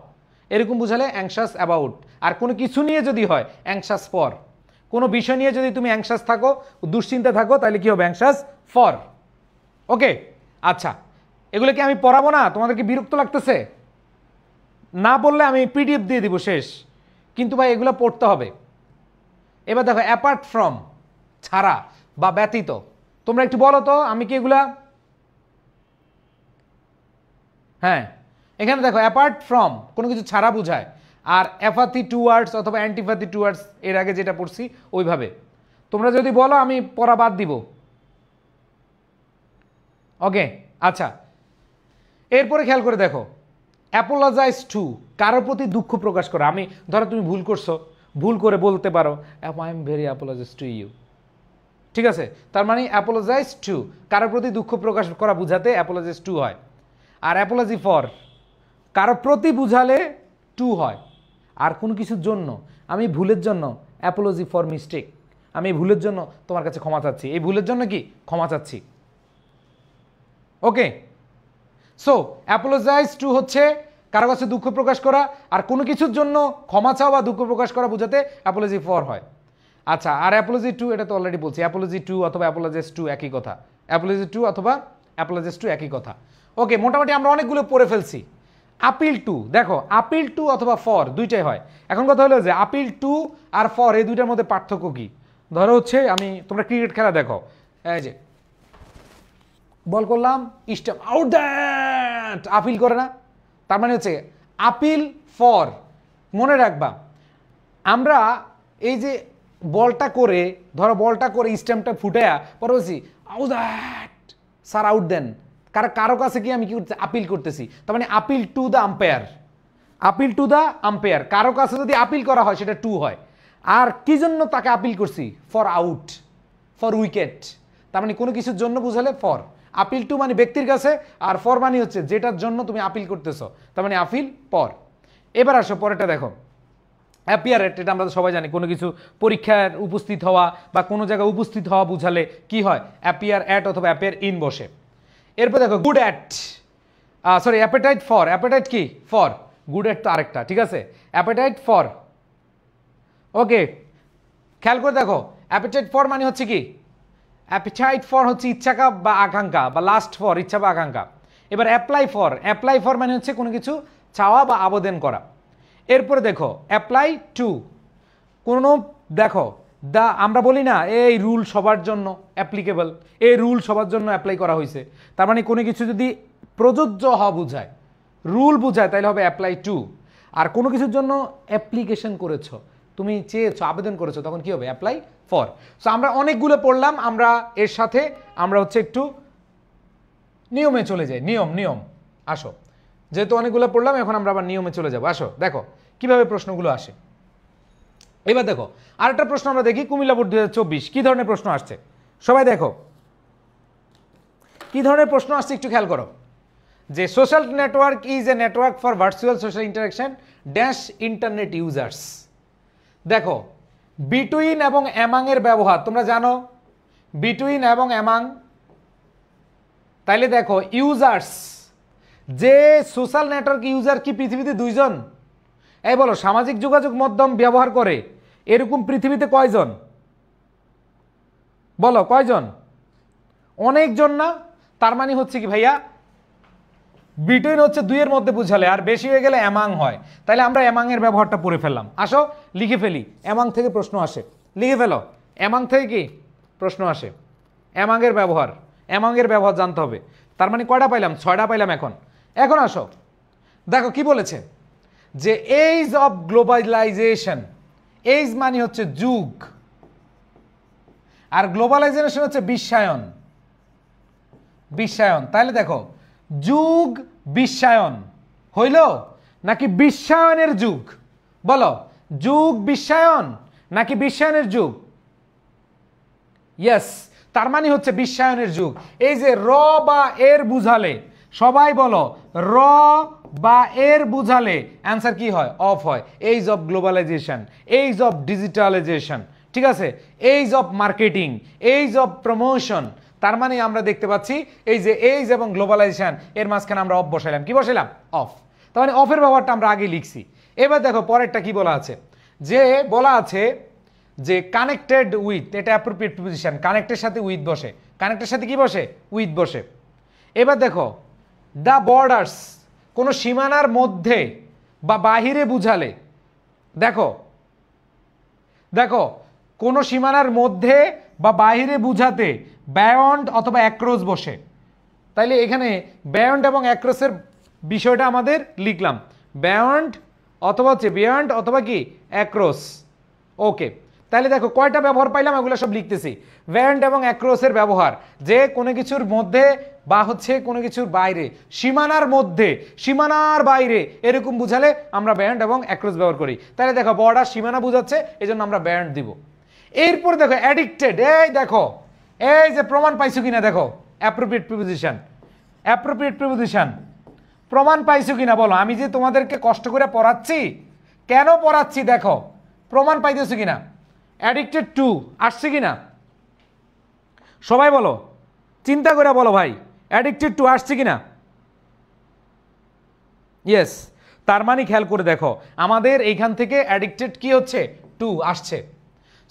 এরকম বুঝালে অ্যাংশাস অ্যাবাউট। আর কোনো কিছু নিয়ে যদি হয় অ্যাংশাস ফর, কোনো বিষয় নিয়ে যদি তুমি অ্যাংশাস থাকো, দুশ্চিন্তা থাকো, তাহলে কি হবে? Anxious for. ওকে, আচ্ছা এগুলো কি আমি পড়াবো না? তোমাদেরকে বিরক্ত লাগতেছে? না বললে আমি পিডিএফ দিয়ে দিব শেষ, কিন্তু ভাই এগুলো পড়তে হবে। এবার দেখো অ্যাপার্ট ফ্রম, ছাড়া বা ব্যতীত। তোমরা একটু বলো তো আমি কি এগুলা, হ্যাঁ এখানে দেখো অ্যাপার্ট ফ্রম কোনো কিছু ছাড়া বুঝায়, আর অ্যাপাথি টু ওয়ার্ডস অথবা অ্যান্টিপ্যাথি টু ওয়ার্ডস এর আগে যেটা পড়ছি ওইভাবে। তোমরা যদি বলো আমি পড়া বাদ দিব। ওকে, আচ্ছা এরপরে খেয়াল করে দেখো অ্যাপোলজাইজ টু, কারোর প্রতি দুঃখ প্রকাশ করা। আমি ধরো তুমি ভুল করছো, ভুল করে বলতে পারো I am very apologize to you, ঠিক আছে। তার মানে অ্যাপোলজাইজ টু, কারোর প্রতি দুঃখ প্রকাশ করা বুঝাতে অ্যাপোলজাইজ টু হয়। আর অ্যাপোলজি ফর, কারোর প্রতি বুঝালে টু হয়। আর কোনো কিছুর জন্য, আমি ভুলের জন্য অ্যাপোলজি ফর মিস্টেক, আমি ভুলের জন্য তোমার কাছে ক্ষমা চাচ্ছি, এই ভুলের জন্য কি ক্ষমা চাচ্ছি। ওকে, সো অ্যাপোলজাইজ টু হচ্ছে কারো কাছে দুঃখ প্রকাশ করা, আর কোনো কিছুর জন্য ক্ষমা চাওয়া বা দুঃখ প্রকাশ করা বুঝাতে অ্যাপোলজি ফর হয়। আচ্ছা, আর অ্যাপোলজি টু এটা তো অলরেডি বলছি, অ্যাপোলজি টু অথবা অ্যাপোলজাইজ টু একই কথা, অ্যাপোলজি টু অথবা অ্যাপোলজাইজ টু একই কথা। ওকে, মোটামুটি আমরা অনেকগুলো পড়ে ফেলছি। আপিল টু, দেখো আপিল টু অথবা ফর দুইটাই হয়। এখন কথা হলো যে আপিল টু আর ফর এই দুইটার মধ্যে পার্থক্য কি? ধরো হচ্ছে আমি, তোমরা ক্রিকেট খেলা দেখো, এই যে বল করলাম, স্টাম্প আউট, দ্যাট আপিল করে না? তার মানে হচ্ছে আপিল ফর। মনে রাখবা আমরা এই যে বলটা করে, ধরো বলটা করে স্টাম্পটা ফুটায়া পরে বলছি আউট, দ্যাট স্যার আউট দেন, কারো কাছে কি আমি কি করতেছি? আপিল করতেছি। তার মানে appeal to the umpire, appeal to the umpire. কারো কাছে যদি আপিল করা হয় সেটা টু হয়। আর কি জন্য তাকে আপিল করছি? ফর আউট, ফর উইকেট, তার মানে কোনো কিছুর জন্য বুঝালে ফর। আপিল টু মানে ব্যক্তির কাছে, আর ফর মানে হচ্ছে যেটার জন্য তুমি আপিল করতেছো, তার মানে আপিল পর। এবার আসো পরেরটা দেখো, অ্যাপিয়ার এট, এটা আমরা সবাই জানি কোনো কিছু পরীক্ষার উপস্থিত হওয়া বা কোনো জায়গায় উপস্থিত হওয়া বুঝালে কি হয়, অ্যাপিয়ার অ্যাট অথবা অ্যাপিয়ার ইন বসে। এরপর দেখো good at, sorry appetite for, appetite কি ফর, গুড অ্যাট তো আরেকটা, ঠিক আছে, অ্যাপেটাইট ফর। ওকে, খেয়াল করে দেখো অ্যাপেটাইট ফর মানে হচ্ছে কি, অ্যাপেটাইট ফর হচ্ছে ইচ্ছা বা আকাঙ্ক্ষা, বা লাস্ট ফর ইচ্ছা বা আকাঙ্ক্ষা। এবার অ্যাপ্লাই ফর, অ্যাপ্লাই ফর মানে হচ্ছে কোনো কিছু চাওয়া বা আবেদন করা। এরপরে দেখো অ্যাপ্লাই টু, কোনো দেখো আমরা বলি না এই রুল সবার জন্য অ্যাপ্লিকেবল, এই রুল সবার জন্য অ্যাপ্লাই করা হয়েছে, তার মানে কোনো কিছু যদি প্রযোজ্য হওয়া বোঝায়, রুল বোঝায়, তাহলে হবে অ্যাপ্লাই টু। আর কোনো কিছুর জন্য অ্যাপ্লিকেশন করেছো, তুমি চেয়েছো, আবেদন করেছো, তখন কি হবে অ্যাপ্লাই ফর। সো আমরা অনেকগুলো পড়লাম, আমরা এর সাথে আমরা হচ্ছে একটু নিয়মে চলে যাই, নিয়ম আসো, যেহেতু অনেকগুলো পড়লাম এখন আমরা আবার নিয়মে চলে যাবো। আসো দেখো কিভাবে প্রশ্নগুলো আসে। এবার দেখো আরেকটা প্রশ্ন আমরা দেখি, কুমিল্লা বোর্ড 2024 কি ধরনের প্রশ্ন আসছে, সবাই দেখো কি ধরনের প্রশ্ন আসছে একটু খেয়াল করো। যে social network is a network for virtual social interaction dash internet users. দেখো বিটুইন এবং অ্যামাং এর ব্যবহার তোমরা জানো, বিটুইন এবং অ্যামাং, তাইলে দেখো ইউজার্স, যে সোশ্যাল নেটওয়ার্ক ইউজার কি পৃথিবীতে দুইজন? এই বলো সামাজিক যোগাযোগ মাধ্যম ব্যবহার করে এরকম পৃথিবীতে কয়জন? বলো কয়জন? অনেকজন না? তার মানে হচ্ছে কি ভাইয়া, বিটুইন হচ্ছে দুইয়ের মধ্যে বুঝালে, আর বেশি হয়ে গেলে অ্যামাং হয়। তাহলে আমরা অ্যামাং এর ব্যবহারটা পড়ে ফেললাম। আসো লিখে ফেলি, অ্যামাং থেকে প্রশ্ন আসে, লিখে ফেলো অ্যামাং থেকে কি প্রশ্ন আসে, অ্যামাং এর ব্যবহার, অ্যামাং এর ব্যবহার জানতে হবে। তার মানে কয়টা পাইলাম? 6টা পাইলাম। এখন আসো দেখো কি বলেছে, যে এজ অফ গ্লোবালাইজেশন, এজ মানে হচ্ছে যুগ, আর গ্লোবালাইজেশন হচ্ছে বিশ্বায়ন, বিশ্বায়ন। তাহলে দেখো যুগ বিশ্বায়ন হইল নাকি বিশ্বায়নের যুগ? বলো যুগ বিশ্বায়ন নাকি বিশ্বায়নের যুগ? ইয়েস, তার মানে হচ্ছে বিশ্বায়নের যুগ। এই যে র বা এর বুঝালে, সবাই বলো র বা এর বুঝালে অ্যান্সার কি হয়? অফ হয়। Age of globalization, age of digitalization, ঠিক আছে, age of marketing, age of promotion. তার মানে আমরা দেখতে পাচ্ছি এই যে এইজ এবং গ্লোবালাইজেশন এর মাঝখানে আমরা অফ বসাইলাম। কি বসাইলাম? অফ। তার মানে অফের ব্যবহারটা আমরা আগে লিখছি। এবার দেখো পরেরটা কি বলা আছে, যে বলা আছে যে কানেক্টেড উইথ, এটা অ্যাপ্রোপ্রিয়েট প্রিপোজিশন, কানেক্টের সাথে উইথ বসে, কানেক্টের সাথে কি বসে? উইথ বসে। এবার দেখো দ্য বর্ডার্স, কোনো সীমানার মধ্যে বা বাহিরে বুঝালে, দেখো দেখো কোনো সীমানার মধ্যে বা বাহিরে বুঝাতে বায়ন্ড অথবা অ্যাক্রস বসে। তাইলে এখানে বায়ন্ড এবং অ্যাক্রসের বিষয়টা আমাদের লিখলাম, বায়ন্ড অথবা হচ্ছে বিয়ন্ড অথবা কি অ্যাক্রস। ওকে, তাহলে দেখো কয়টা ব্যবহার পাইলাম, এগুলো সব লিখতেছি। বায়ন্ড এবং অ্যাক্রসের ব্যবহার, যে কোনো কিছুর মধ্যে বা হচ্ছে কোনো কিছুর বাইরে, সীমানার মধ্যে, সীমানার বাইরে এরকম বুঝালে আমরা বায়ন্ড এবং অ্যাক্রস ব্যবহার করি। তাহলে দেখো বর্ডার সীমানা বুঝাচ্ছে, এই জন্য আমরা বায়ন্ড দিব। এরপর দেখো অ্যাডিক্টেড, এই দেখো এই যে প্রমাণ পাইছো কিনা দেখো, অ্যাপ্রোপ্রিয়েট প্রিপোজিশন, অ্যাপ্রোপ্রিয়েট প্রিপোজিশন, প্রমাণ পাইছো কিনা বলো। আমি যে তোমাদেরকে কষ্ট করে পড়াচ্ছি, কেন পড়াচ্ছি দেখো, প্রমাণ পাইতেছো কিনা? অ্যাডিক্টেড টু আসছে কিনা সবাই বলো, চিন্তা করে বলো ভাই, অ্যাডিক্টেড টু আসছে কিনা? ইয়েস, তার মানে খেয়াল করে দেখো আমাদের এইখান থেকে অ্যাডিক্টেড কি হচ্ছে? টু আসছে।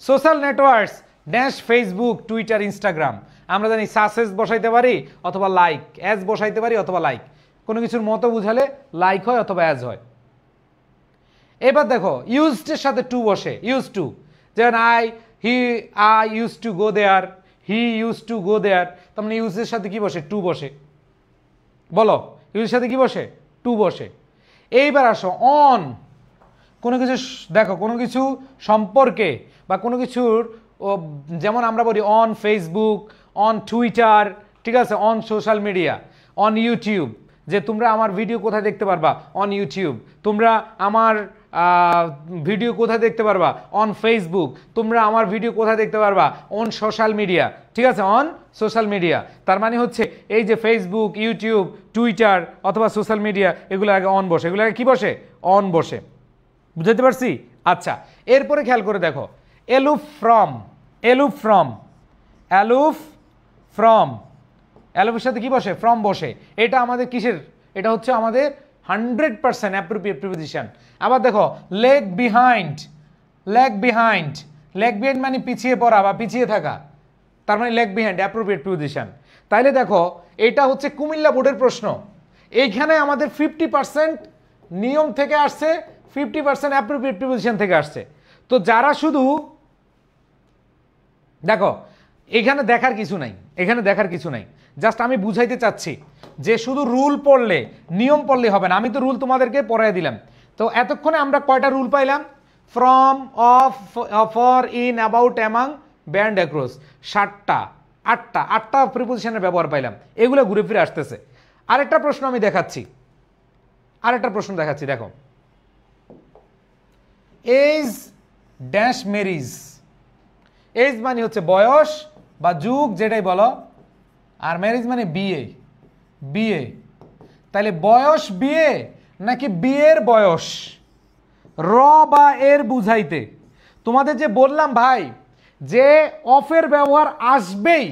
Social networks dash Facebook, Twitter, Instagram, আমরা জানি সাসেস বসাইতে পারি অথবা লাইক, অ্যাজ বসাইতে পারি অথবা লাইক, কোনো কিছুর মতো বুঝালে লাইক হয় অথবা অ্যাজ হয়। এবার দেখো ইউজডের সাথে টু বসে, ইউজ টু, যেমন I use to go there, he use to go there, তার মানে ইউজের সাথে কি বসে? টু বসে। বলো ইউজের সাথে কি বসে? টু বসে। এইবার আসো অন, কোনো কিছু দেখো কোনো কিছু সম্পর্কে বা কোনো কিছুর, যেমন আমরা বলি অন ফেসবুক, অন টুইটার, ঠিক আছে, on social media, on YouTube, যে তোমরা আমার ভিডিও কোথায় দেখতে পারবা? On YouTube. তোমরা আমার ভিডিও কোথায় দেখতে পারবা? On Facebook. তোমরা আমার ভিডিও কোথায় দেখতে পারবা? অন সোশ্যাল মিডিয়া, ঠিক আছে, অন সোশ্যাল মিডিয়া। তার মানে হচ্ছে এই যে ফেসবুক, ইউটিউব, টুইটার অথবা সোশ্যাল মিডিয়া, এগুলো আগে অন বসে, এগুলো আগে কি বসে? অন বসে। বুঝতে পারছি? আচ্ছা, এরপরে খেয়াল করে দেখো, aloof from, aloof from, aloof from, অ্যালুফের সাথে কি বসে? ফ্রম বসে। এটা আমাদের কিসের? এটা হচ্ছে আমাদের 100% অ্যাপ্রোপ্রিয়েট প্রিপোজিশন। আবার দেখো leg behind, leg behind, leg behind মানে পিছিয়ে পড়া বা পিছিয়ে থাকা, তার মানে লেগ বিহাইন্ড অ্যাপ্রোপ্রিয়েট প্রিপোজিশন। তাইলে দেখো এটা হচ্ছে কুমিল্লা বোর্ডের প্রশ্ন। এইখানে আমাদের 50% নিয়ম থেকে আসছে, 50% অ্যাপ্রোপ্রিয়েট প্রিপোজিশন থেকে আসছে। তো যারা শুধু দেখো, এখানে দেখার কিছু নাই, এখানে দেখার কিছু নাই, জাস্ট আমি বুঝাইতে চাচ্ছি যে শুধু রুল পড়লে, নিয়ম পড়লে হবে না। আমি তো রুল তোমাদেরকে পড়াই দিলাম। তো এতক্ষণে আমরা কয়টা রুল পাইলাম? From, of, for, in, about, among, band, across, 7টা, 8টা প্রিপোজিশনের ব্যবহার পাইলাম। এগুলো ঘুরে ফিরে আসতেছে। আরেকটা প্রশ্ন আমি দেখাচ্ছি, আরেকটা প্রশ্ন দেখাচ্ছি, দেখো, এজ ড্যাশ মেরিজ, এজ মানে হচ্ছে বয়স বা যুগ যেটাই বলো, আর ম্যারেজ মানে বিয়ে, বিয়ে। তাহলে বয়স বিয়ে নাকি বিয়ের বয়স? র বা এর বুঝাইতে তোমাদের যে বললাম ভাই যে অফের ব্যবহার আসবেই,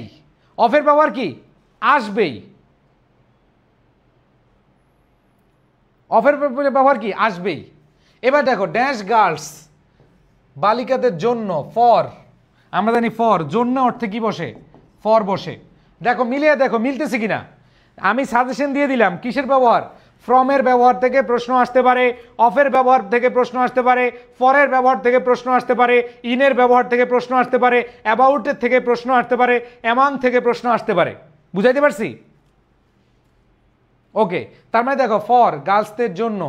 অফের ব্যবহার কি? আসবেই। অফের ব্যবহার কি? আসবেই। এবার দেখো ড্যাশ গার্লস, বালিকাদের জন্য, ফর, আমরা জানি ফর, জন্য অর্থে কি বসে? ফর বসে। দেখো মিলিয়ে দেখো মিলতেছে কিনা। আমি সাজেশন দিয়ে দিলাম কিসের ব্যবহার? ফ্রমের ব্যবহার থেকে প্রশ্ন আসতে পারে, অফের ব্যবহার থেকে প্রশ্ন আসতে পারে, ফরের ব্যবহার থেকে প্রশ্ন আসতে পারে, ইনের ব্যবহার থেকে প্রশ্ন আসতে পারে, অ্যাবাউটের থেকে প্রশ্ন আসতে পারে, অ্যামাং থেকে প্রশ্ন আসতে পারে। বুঝাইতে পারছি? ওকে, তার মানে দেখো ফর গার্লসদের জন্য।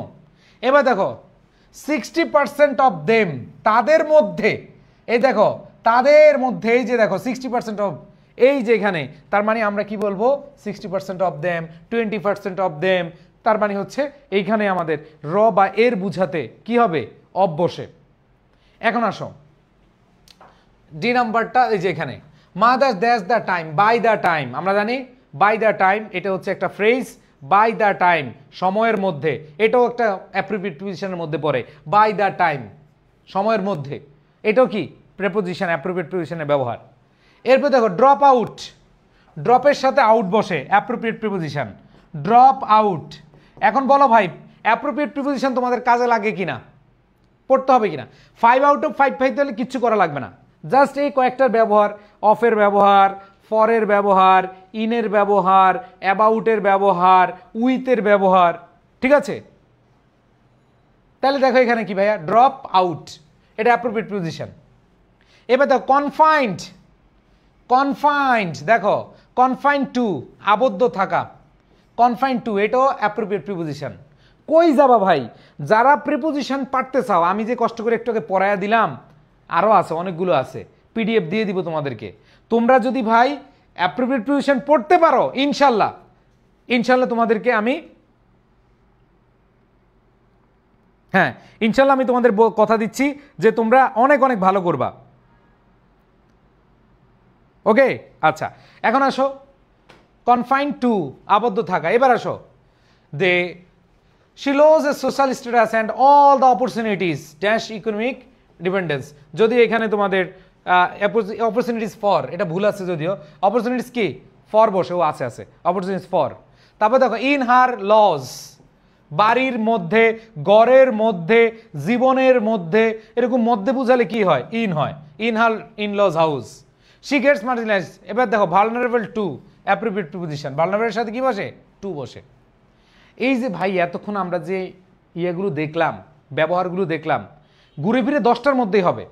এবার দেখো 60% অফ দেম, তাদের মধ্যে, এই দেখো তাদের মধ্যে, এই যে দেখো 60% অফ, এই যে এখানে, তার মানে আমরা কি বলবো? 60% অফ দেম, 20% অফ দেম। তার মানে হচ্ছে এইখানে আমাদের র বা এর বুঝাতে কি হবে? অফ বসে। এখন আসো ডি নাম্বারটা, এই যে এখানে mothers dash the time, by the time, আমরা জানি বাই দ্য টাইম এটা হচ্ছে একটা ফ্রেজ, বাই দ্য টাইম সময়ের মধ্যে, এটাও একটা অ্যাপ্রোপ্রিয়েট প্রিপোজিশনের মধ্যে পড়ে, বাই দ্য টাইম সময়ের মধ্যে, এটাও কি প্রিপোজিশন, অ্যাপ্রোপ্রিয়েট প্রিপোজিশনের ব্যবহার। এরপর দেখো ড্রপ আউট, ড্রপের সাথে আউট বসে, অ্যাপ্রোপ্রিয়েট প্রিপোজিশন, ড্রপ আউট। এখন বলো ভাই অ্যাপ্রোপ্রিয়েট প্রিপোজিশন তোমাদের কাজে লাগে কিনা, পড়তে হবে কিনা? 5 আউট অফ 5 পাইতে হলে কিচ্ছু করা লাগবে না, জাস্ট এই কয়েকটার ব্যবহার, অফের ব্যবহার, ফরের ব্যবহার, ইনের ব্যবহার, অ্যাবাউটের ব্যবহার, উইথের ব্যবহার, ঠিক আছে? তাহলে দেখো এখানে কি ভাইয়া? ড্রপ আউট, এটা অ্যাপ্রোপ্রিয়েট প্রিপোজিশন। এবার দেখো কনফাইন্ড, কনফাইন্ড, দেখো কনফাইন্ড টু, আবদ্ধ থাকা, কনফাইন্ড টু এটাও অ্যাপ্রোপ্রিয়েট প্রিপোজিশন। কই যাবা ভাই? যারা প্রিপোজিশন পারতে চাও, আমি যে কষ্ট করে একটু আগে পড়ায়া দিলাম, আরও আছে, অনেকগুলো আছে, পিডিএফ দিয়ে দিব তোমাদেরকে। তোমরা যদি ভাই অ্যাপ্রোপ্রিয়েট প্রিপোজিশন পড়তে পারো, ইনশাল্লাহ, ইনশাল্লাহ তোমাদেরকে আমি, হ্যাঁ ইনশাল্লাহ আমি তোমাদের কথা দিচ্ছি যে তোমরা অনেক অনেক ভালো করবা। ওকে, আচ্ছা এখন আসো কনফাইন্ড টু, আবদ্ধ থাকা। এবার আসো দে she lost a social status and all the opportunities dash economic dependence। যদি এখানে তোমাদের opportunities for, এটা ভুল আছে যদিও, opportunities কি ফর বসে, ও আছে আছে opportunities for। তারপর দেখো ইন হার লজ, বাড়ির মধ্যে, গড়ের মধ্যে, জীবনের মধ্যে, এরকম মধ্যে বুঝালে কি হয়? ইন হয়, in her in lodge house. she gets marginalized। এবার দেখো vulnerable to, appropriate preposition, vulnerable এর সাথে কি বসে? টু বসে। এই যে ভাই এতক্ষণ আমরা যে ইয়েগুলো দেখলাম, ব্যবহারগুলো দেখলাম, ঘুরে ফিরে 10টার মধ্যেই হবে,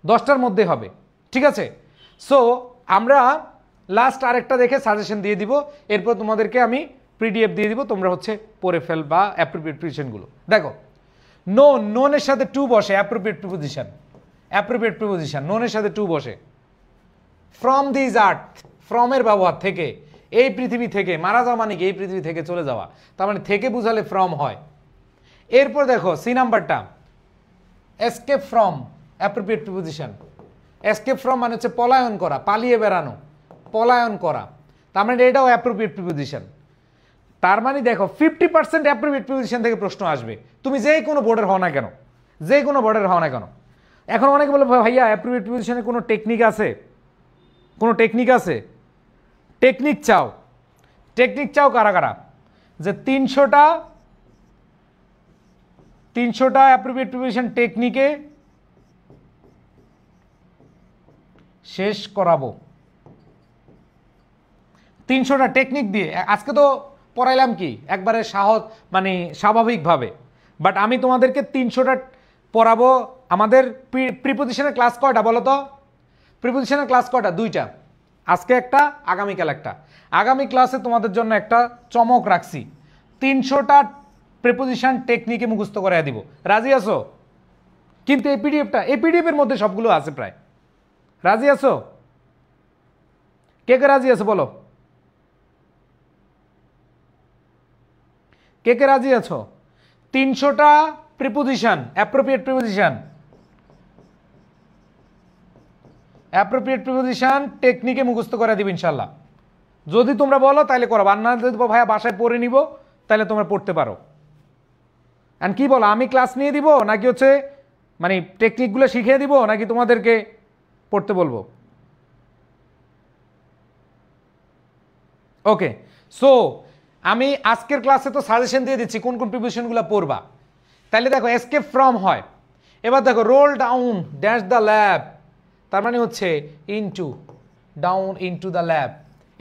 10টার মধ্যে হবে, ঠিক আছে? সো আমরা লাস্ট আরেকটা দেখে সাজেশন দিয়ে দিব, এরপর তোমাদেরকে আমি পিডিএফ দিয়ে দিব, তোমরা হচ্ছে পড়ে ফেলবা অ্যাপ্রোপ্রিয়েট প্রিপোজিশনগুলো। দেখো নোন, নোনের সাথে টু বসে, অ্যাপ্রোপ্রিয়েট প্রিপোজিশন, অ্যাপ্রোপ্রিয়েট প্রিপোজিশন, নোনের সাথে টু বসে। ফ্রম দিস আর্থ, ফ্রমের ব্যবহার থেকে, এই পৃথিবী থেকে, মারা যাওয়া মানে কি এই পৃথিবী থেকে চলে যাওয়া, তার মানে থেকে বুঝালে ফ্রম হয়। এরপর দেখো সি নাম্বারটা, escape from appropriate preposition. Escape from মানে হচ্ছে পলায়ন করা, পালিয়ে বেড়ানো, পলায়ন করা, তার মানে এটাও অ্যাপ্রোপ্রিয়েট প্রিপোজিশন। তার মানে দেখো 50% অ্যাপ্রোপ্রিয়েট প্রিপোজিশন থেকে প্রশ্ন আসবে, তুমি যে কোনো বোর্ডের হও না কেন, যে কোনো বোর্ডের হও না কেন। এখন অনেকে বলে ভাইয়া অ্যাপ্রোপ্রিয়েট প্রিপোজিশনে কোনো টেকনিক আছে, কোনো টেকনিক আছে? টেকনিক চাও, টেকনিক চাও কারা কারা? যে 300টা অ্যাপ্রোপ্রিয়েট প্রিপোজিশন টেকনিকে শেষ করাবো, 300টা টেকনিক দিয়ে। আজকে তো পড়াইলাম কি একবারে সহজ মানে স্বাভাবিকভাবে, বাট আমি তোমাদেরকে 300টা পড়াবো। আমাদের প্রিপোজিশনের ক্লাস কয়টা বলো তো? প্রিপোজিশনের ক্লাস কয়টা? 2টা, আজকে একটা, আগামীকাল একটা। আগামী ক্লাসে তোমাদের জন্য একটা চমক রাখছি, 300টা প্রিপোজিশন টেকনিকে মুখস্থ করাই দিব। রাজি আছো? কিন্তু এই পিডিএফের মধ্যে সবগুলো আছে প্রায়। রাজি আছো? কে কে রাজি আছো বলো? কে কে রাজি আছো? 300টা প্রিপোজিশন, অ্যাপ্রোপ্রিয়েট প্রিপোজিশন টেকনিকে মুখস্থ করে দিব ইনশাল্লাহ। যদি তোমরা বলো তাহলে করো, আর না যদি ভাইয়া বাসায় পড়ে নিব তাহলে তোমরা পড়তে পারো। এন্ড কি বলো, আমি ক্লাস নিয়ে দিব নাকি হচ্ছে মানে টেকনিকগুলো শিখিয়ে দিব নাকি তোমাদেরকে পড়তে বলবো? ওকে, সো আমি আজকের ক্লাসে তো সাজেশন দিয়ে দিচ্ছি কোন কোন প্রিপোজিশনগুলো পড়বা। তাহলে দেখো এসকেপ ফ্রম হয়, এবার দেখো role down dash the lab, তার মানে হচ্ছে into, down into the lab,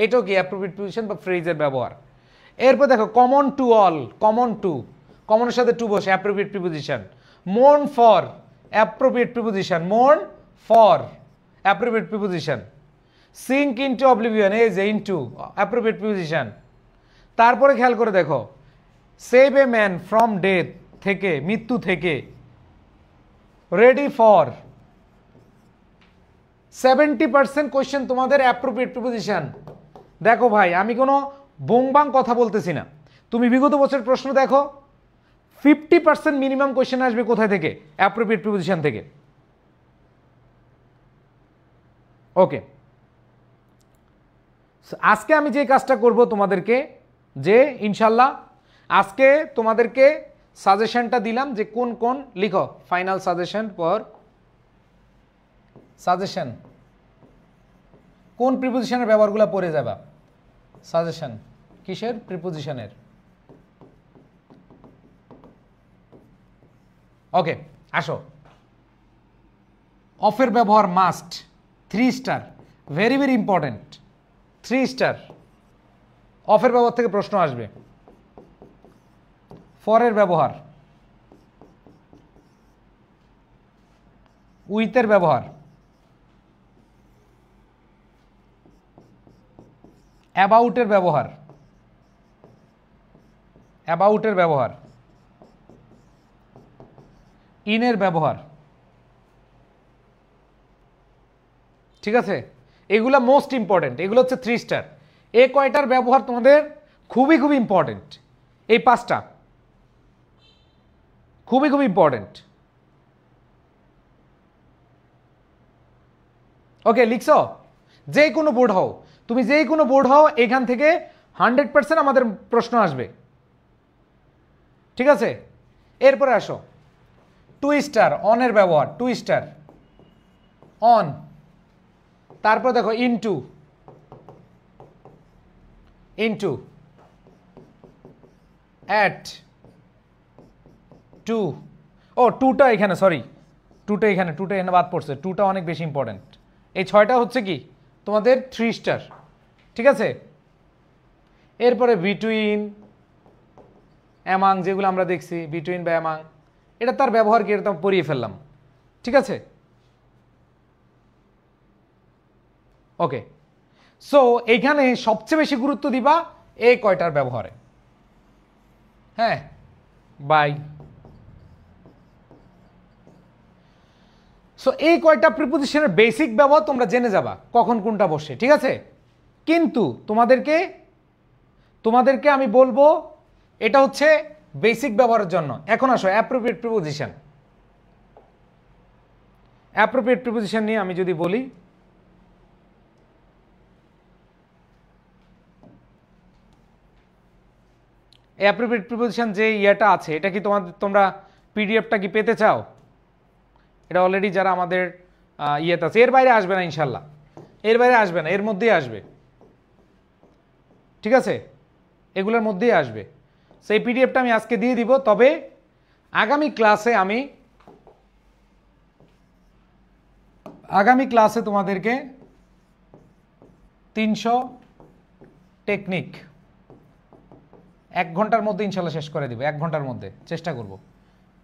এটাও কি অ্যাপ্রোপ্রিয়েট প্রিপোজিশন বা ফ্রেজের ব্যবহার। এরপর দেখো কমন টু অল, কমনের সাথে টু বসে appropriate preposition. Mourn for appropriate preposition, mourn for appropriate preposition. Sink into oblivion, এই যে ইনটু অ্যাপ্রোপ্রিয়েট প্রিপোজিশন। তারপরে খেয়াল করে দেখো save a man from death, থেকে, মৃত্যু থেকে। রেডি ফর, 70% কোয়েশ্চেন তোমাদের অ্যাপ্রোপ্রিয়েট প্রিপোজিশন। দেখো ভাই আমি কোনো বোংবাং কথা বলতেছি না, তুমি বিগত বছরের প্রশ্ন দেখো 50% মিনিমাম কোয়েশ্চেন আসবে কোথায় থেকে? অ্যাপ্রোপ্রিয়েট প্রিপোজিশন থেকে। ওকে, আজকে আমি যে কাজটা করব তোমাদেরকে, যে ইনশাল্লাহ আজকে তোমাদেরকে সাজেশনটা দিলাম যে কোন কোন, লিখো ফাইনাল সাজেশন ফর, সাজেশন কোন প্রিপোজিশনের ব্যবহারগুলো পড়ে যাবা। সাজেশন কিসের? প্রিপোজিশনের। ওকে আসো, অফের ব্যবহার must, 3 star, very very important, 3 star. অফের ব্যবহার থেকে প্রশ্ন আসবে। ফরের ব্যবহার, উইথের ব্যবহার, অ্যাবাউটের ব্যবহার, ইনের ব্যবহার। ঠিক আছে, এগুলা মোস্ট ইম্পর্টেন্ট, এগুলো হচ্ছে 3 স্টার। এই কয়টার ব্যবহার তোমাদের খুবই খুবই ইম্পর্টেন্ট, এই 5টা খুবই খুবই ইম্পর্টেন্ট। ওকে লিখছো? যে কোনো বোর্ড হও, তুমি যে কোনো বোর্ড হও, এখান থেকে 100% আমাদের প্রশ্ন আসবে। ঠিক আছে, এরপরে আসো টু স্টার, অনের ব্যবহার, টু স্টার, অন। তারপর দেখো ইনটু, অ্যাট, টু। ও টুটা এখানে, সরি টুটা এখানে বাদ পড়ছে, টুটা অনেক বেশি ইম্পর্টেন্ট। এই 6টা হচ্ছে কি তোমাদের 3 স্টার। ঠিক আছে, এরপরে বিটুইন, অ্যামাং, যেগুলো আমরা দেখছি বিটুইন বা অ্যামাং, এটা তার ব্যবহার কি, এটা পড়িয়ে ফেললাম। ঠিক আছে, ওকে, সো এইখানে সবচেয়ে বেশি গুরুত্ব দিবা এই কয়টার ব্যবহারে। হ্যাঁ বাই। সো এই কয়টা প্রিপোজিশনের বেসিক ব্যবহার তোমরা জেনে যাবা, কখন কোনটা বসে। ঠিক আছে, কিন্তু তোমাদেরকে আমি বলবো এটা হচ্ছে বেসিক ব্যবহারের জন্য। এখন আসো অ্যাপ্রোপ্রিয়েট প্রিপোজিশন। অ্যাপ্রোপ্রিয়েট প্রিপোজিশন নিয়ে আমি যদি বলি, অ্যাপ্রোপ্রিয়েট প্রিপোজিশন যে ইয়েটা আছে, এটা কি তোমরা পিডিএফটা কি পেতে চাও? এটা অলরেডি যারা আমাদের ইয়েতে আছে, এর বাইরে আসবে না ইনশাল্লাহ, এর বাইরে আসবে না, এর মধ্যেই আসবে, ঠিক আছে? এগুলোর মধ্যেই আসবে। সেই পিডিএফটা আমি আজকে দিয়ে দিব, তবে আগামী ক্লাসে তোমাদেরকে 300 টেকনিক 1 ঘন্টার মধ্যে ইনশাল্লাহ শেষ করে দিব, 1 ঘন্টার মধ্যে চেষ্টা করব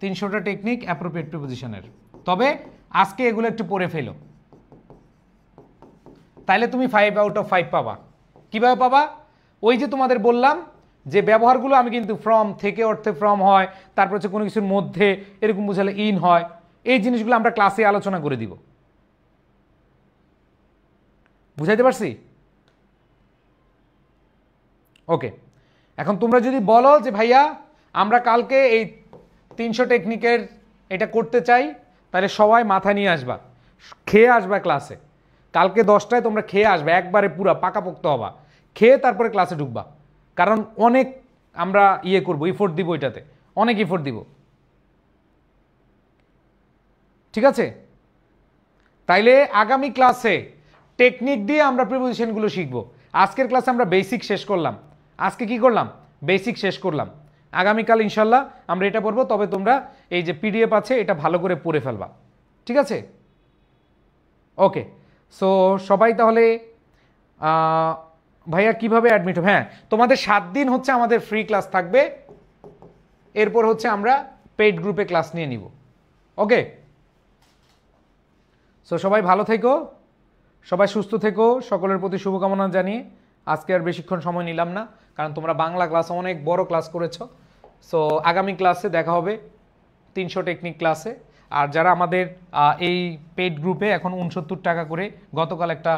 300টা টেকনিক অ্যাপ্রোপ্রিয়েট প্রিপোজিশনের। তবে আজকে এগুলো একটু পড়ে ফেলো, তাইলে তুমি 5 আউট অফ 5 পাবা। কিভাবে পাবা? ওই যে তোমাদের বললাম যে ব্যবহারগুলো আমি কিন্তু ফ্রম থেকে অর্থে ফ্রম হয়, তারপর হচ্ছে কোনো কিছুর মধ্যে এরকম বুঝালে ইন হয়, এই জিনিসগুলো আমরা ক্লাসে আলোচনা করে দিব। বুঝাইতে পারছি? ওকে, এখন তোমরা যদি বলো যে ভাইয়া আমরা কালকে এই 300 টেকনিকের এটা করতে চাই, তাহলে সবাই মাথা নিয়ে আসবা, খেয়ে আসবা ক্লাসে। কালকে 10টায় তোমরা খেয়ে আসবে, একবারে পুরা পাকাপোক্ত হবা, খেয়ে তারপরে ক্লাসে ঢুকবা। কারণ অনেক আমরা করব, ইফোর্ট দিব, এটাতে অনেক ইফোর্ট দিব, ঠিক আছে? তাইলে আগামী ক্লাসে টেকনিক দিয়ে আমরা প্রিপোজিশনগুলো শিখবো। আজকের ক্লাসে আমরা বেসিক শেষ করলাম, আজকে কি করলাম? বেসিক শেষ করলাম। আগামীকাল ইনশাল্লাহ আমরা এটা পড়বো, তবে তোমরা এই যে পিডিএফ আছে এটা ভালো করে পড়ে ফেলবা, ঠিক আছে? ওকে, সো সবাই তাহলে ভাইয়া কিভাবে অ্যাডমিট হবে? হ্যাঁ, তোমাদের 7 দিন হচ্ছে আমাদের ফ্রি ক্লাস থাকবে, এরপর হচ্ছে আমরা পেইড গ্রুপে ক্লাস নিয়ে নিব। ওকে, সো সবাই ভালো থেকো, সবাই সুস্থ থেকো, সকলের প্রতি শুভকামনা জানিয়ে আজকে আর বেশিক্ষণ সময় নিলাম না, কারণ তোমরা বাংলা ক্লাস অনেক বড় ক্লাস করেছো। সো আগামী ক্লাসে দেখা হবে 300 টেকনিক ক্লাসে। আর যারা আমাদের এই পেইড গ্রুপে এখন 69 টাকা করে, গতকাল একটা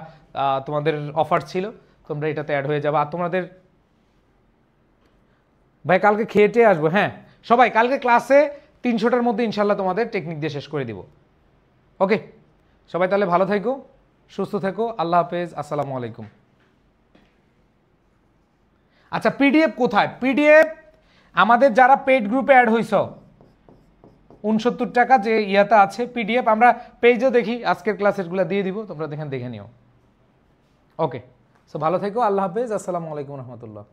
তোমাদের অফার ছিল, তোমরা এটাতে অ্যাড হয়ে যাবে। আর তোমাদের ভাই কালকে খেয়েটে আসবো, হ্যাঁ সবাই কালকে ক্লাসে 300টার মধ্যে ইনশাল্লাহ তোমাদের টেকনিক দিয়ে শেষ করে দিব। ওকে, সবাই তাহলে ভালো থেকো, সুস্থ থেকো, আল্লাহ হাফেজ, আসসালামু আলাইকুম। আচ্ছা, পিডিএফ কোথায়? পিডিএফ আমাদের যারা পেইড গ্রুপে অ্যাড হইছ, 69 টাকা যে ইয়াতে আছে পিডিএফ, আমরা পেজে দেখি আজকের ক্লাসেরগুলো দিয়ে দিব, তোমরা দেখে নিও। ওকে, সো ভালো থেকো, আল্লাহ হাফেজ, আসসালামু আলাইকুম রহমতুল্লাহ।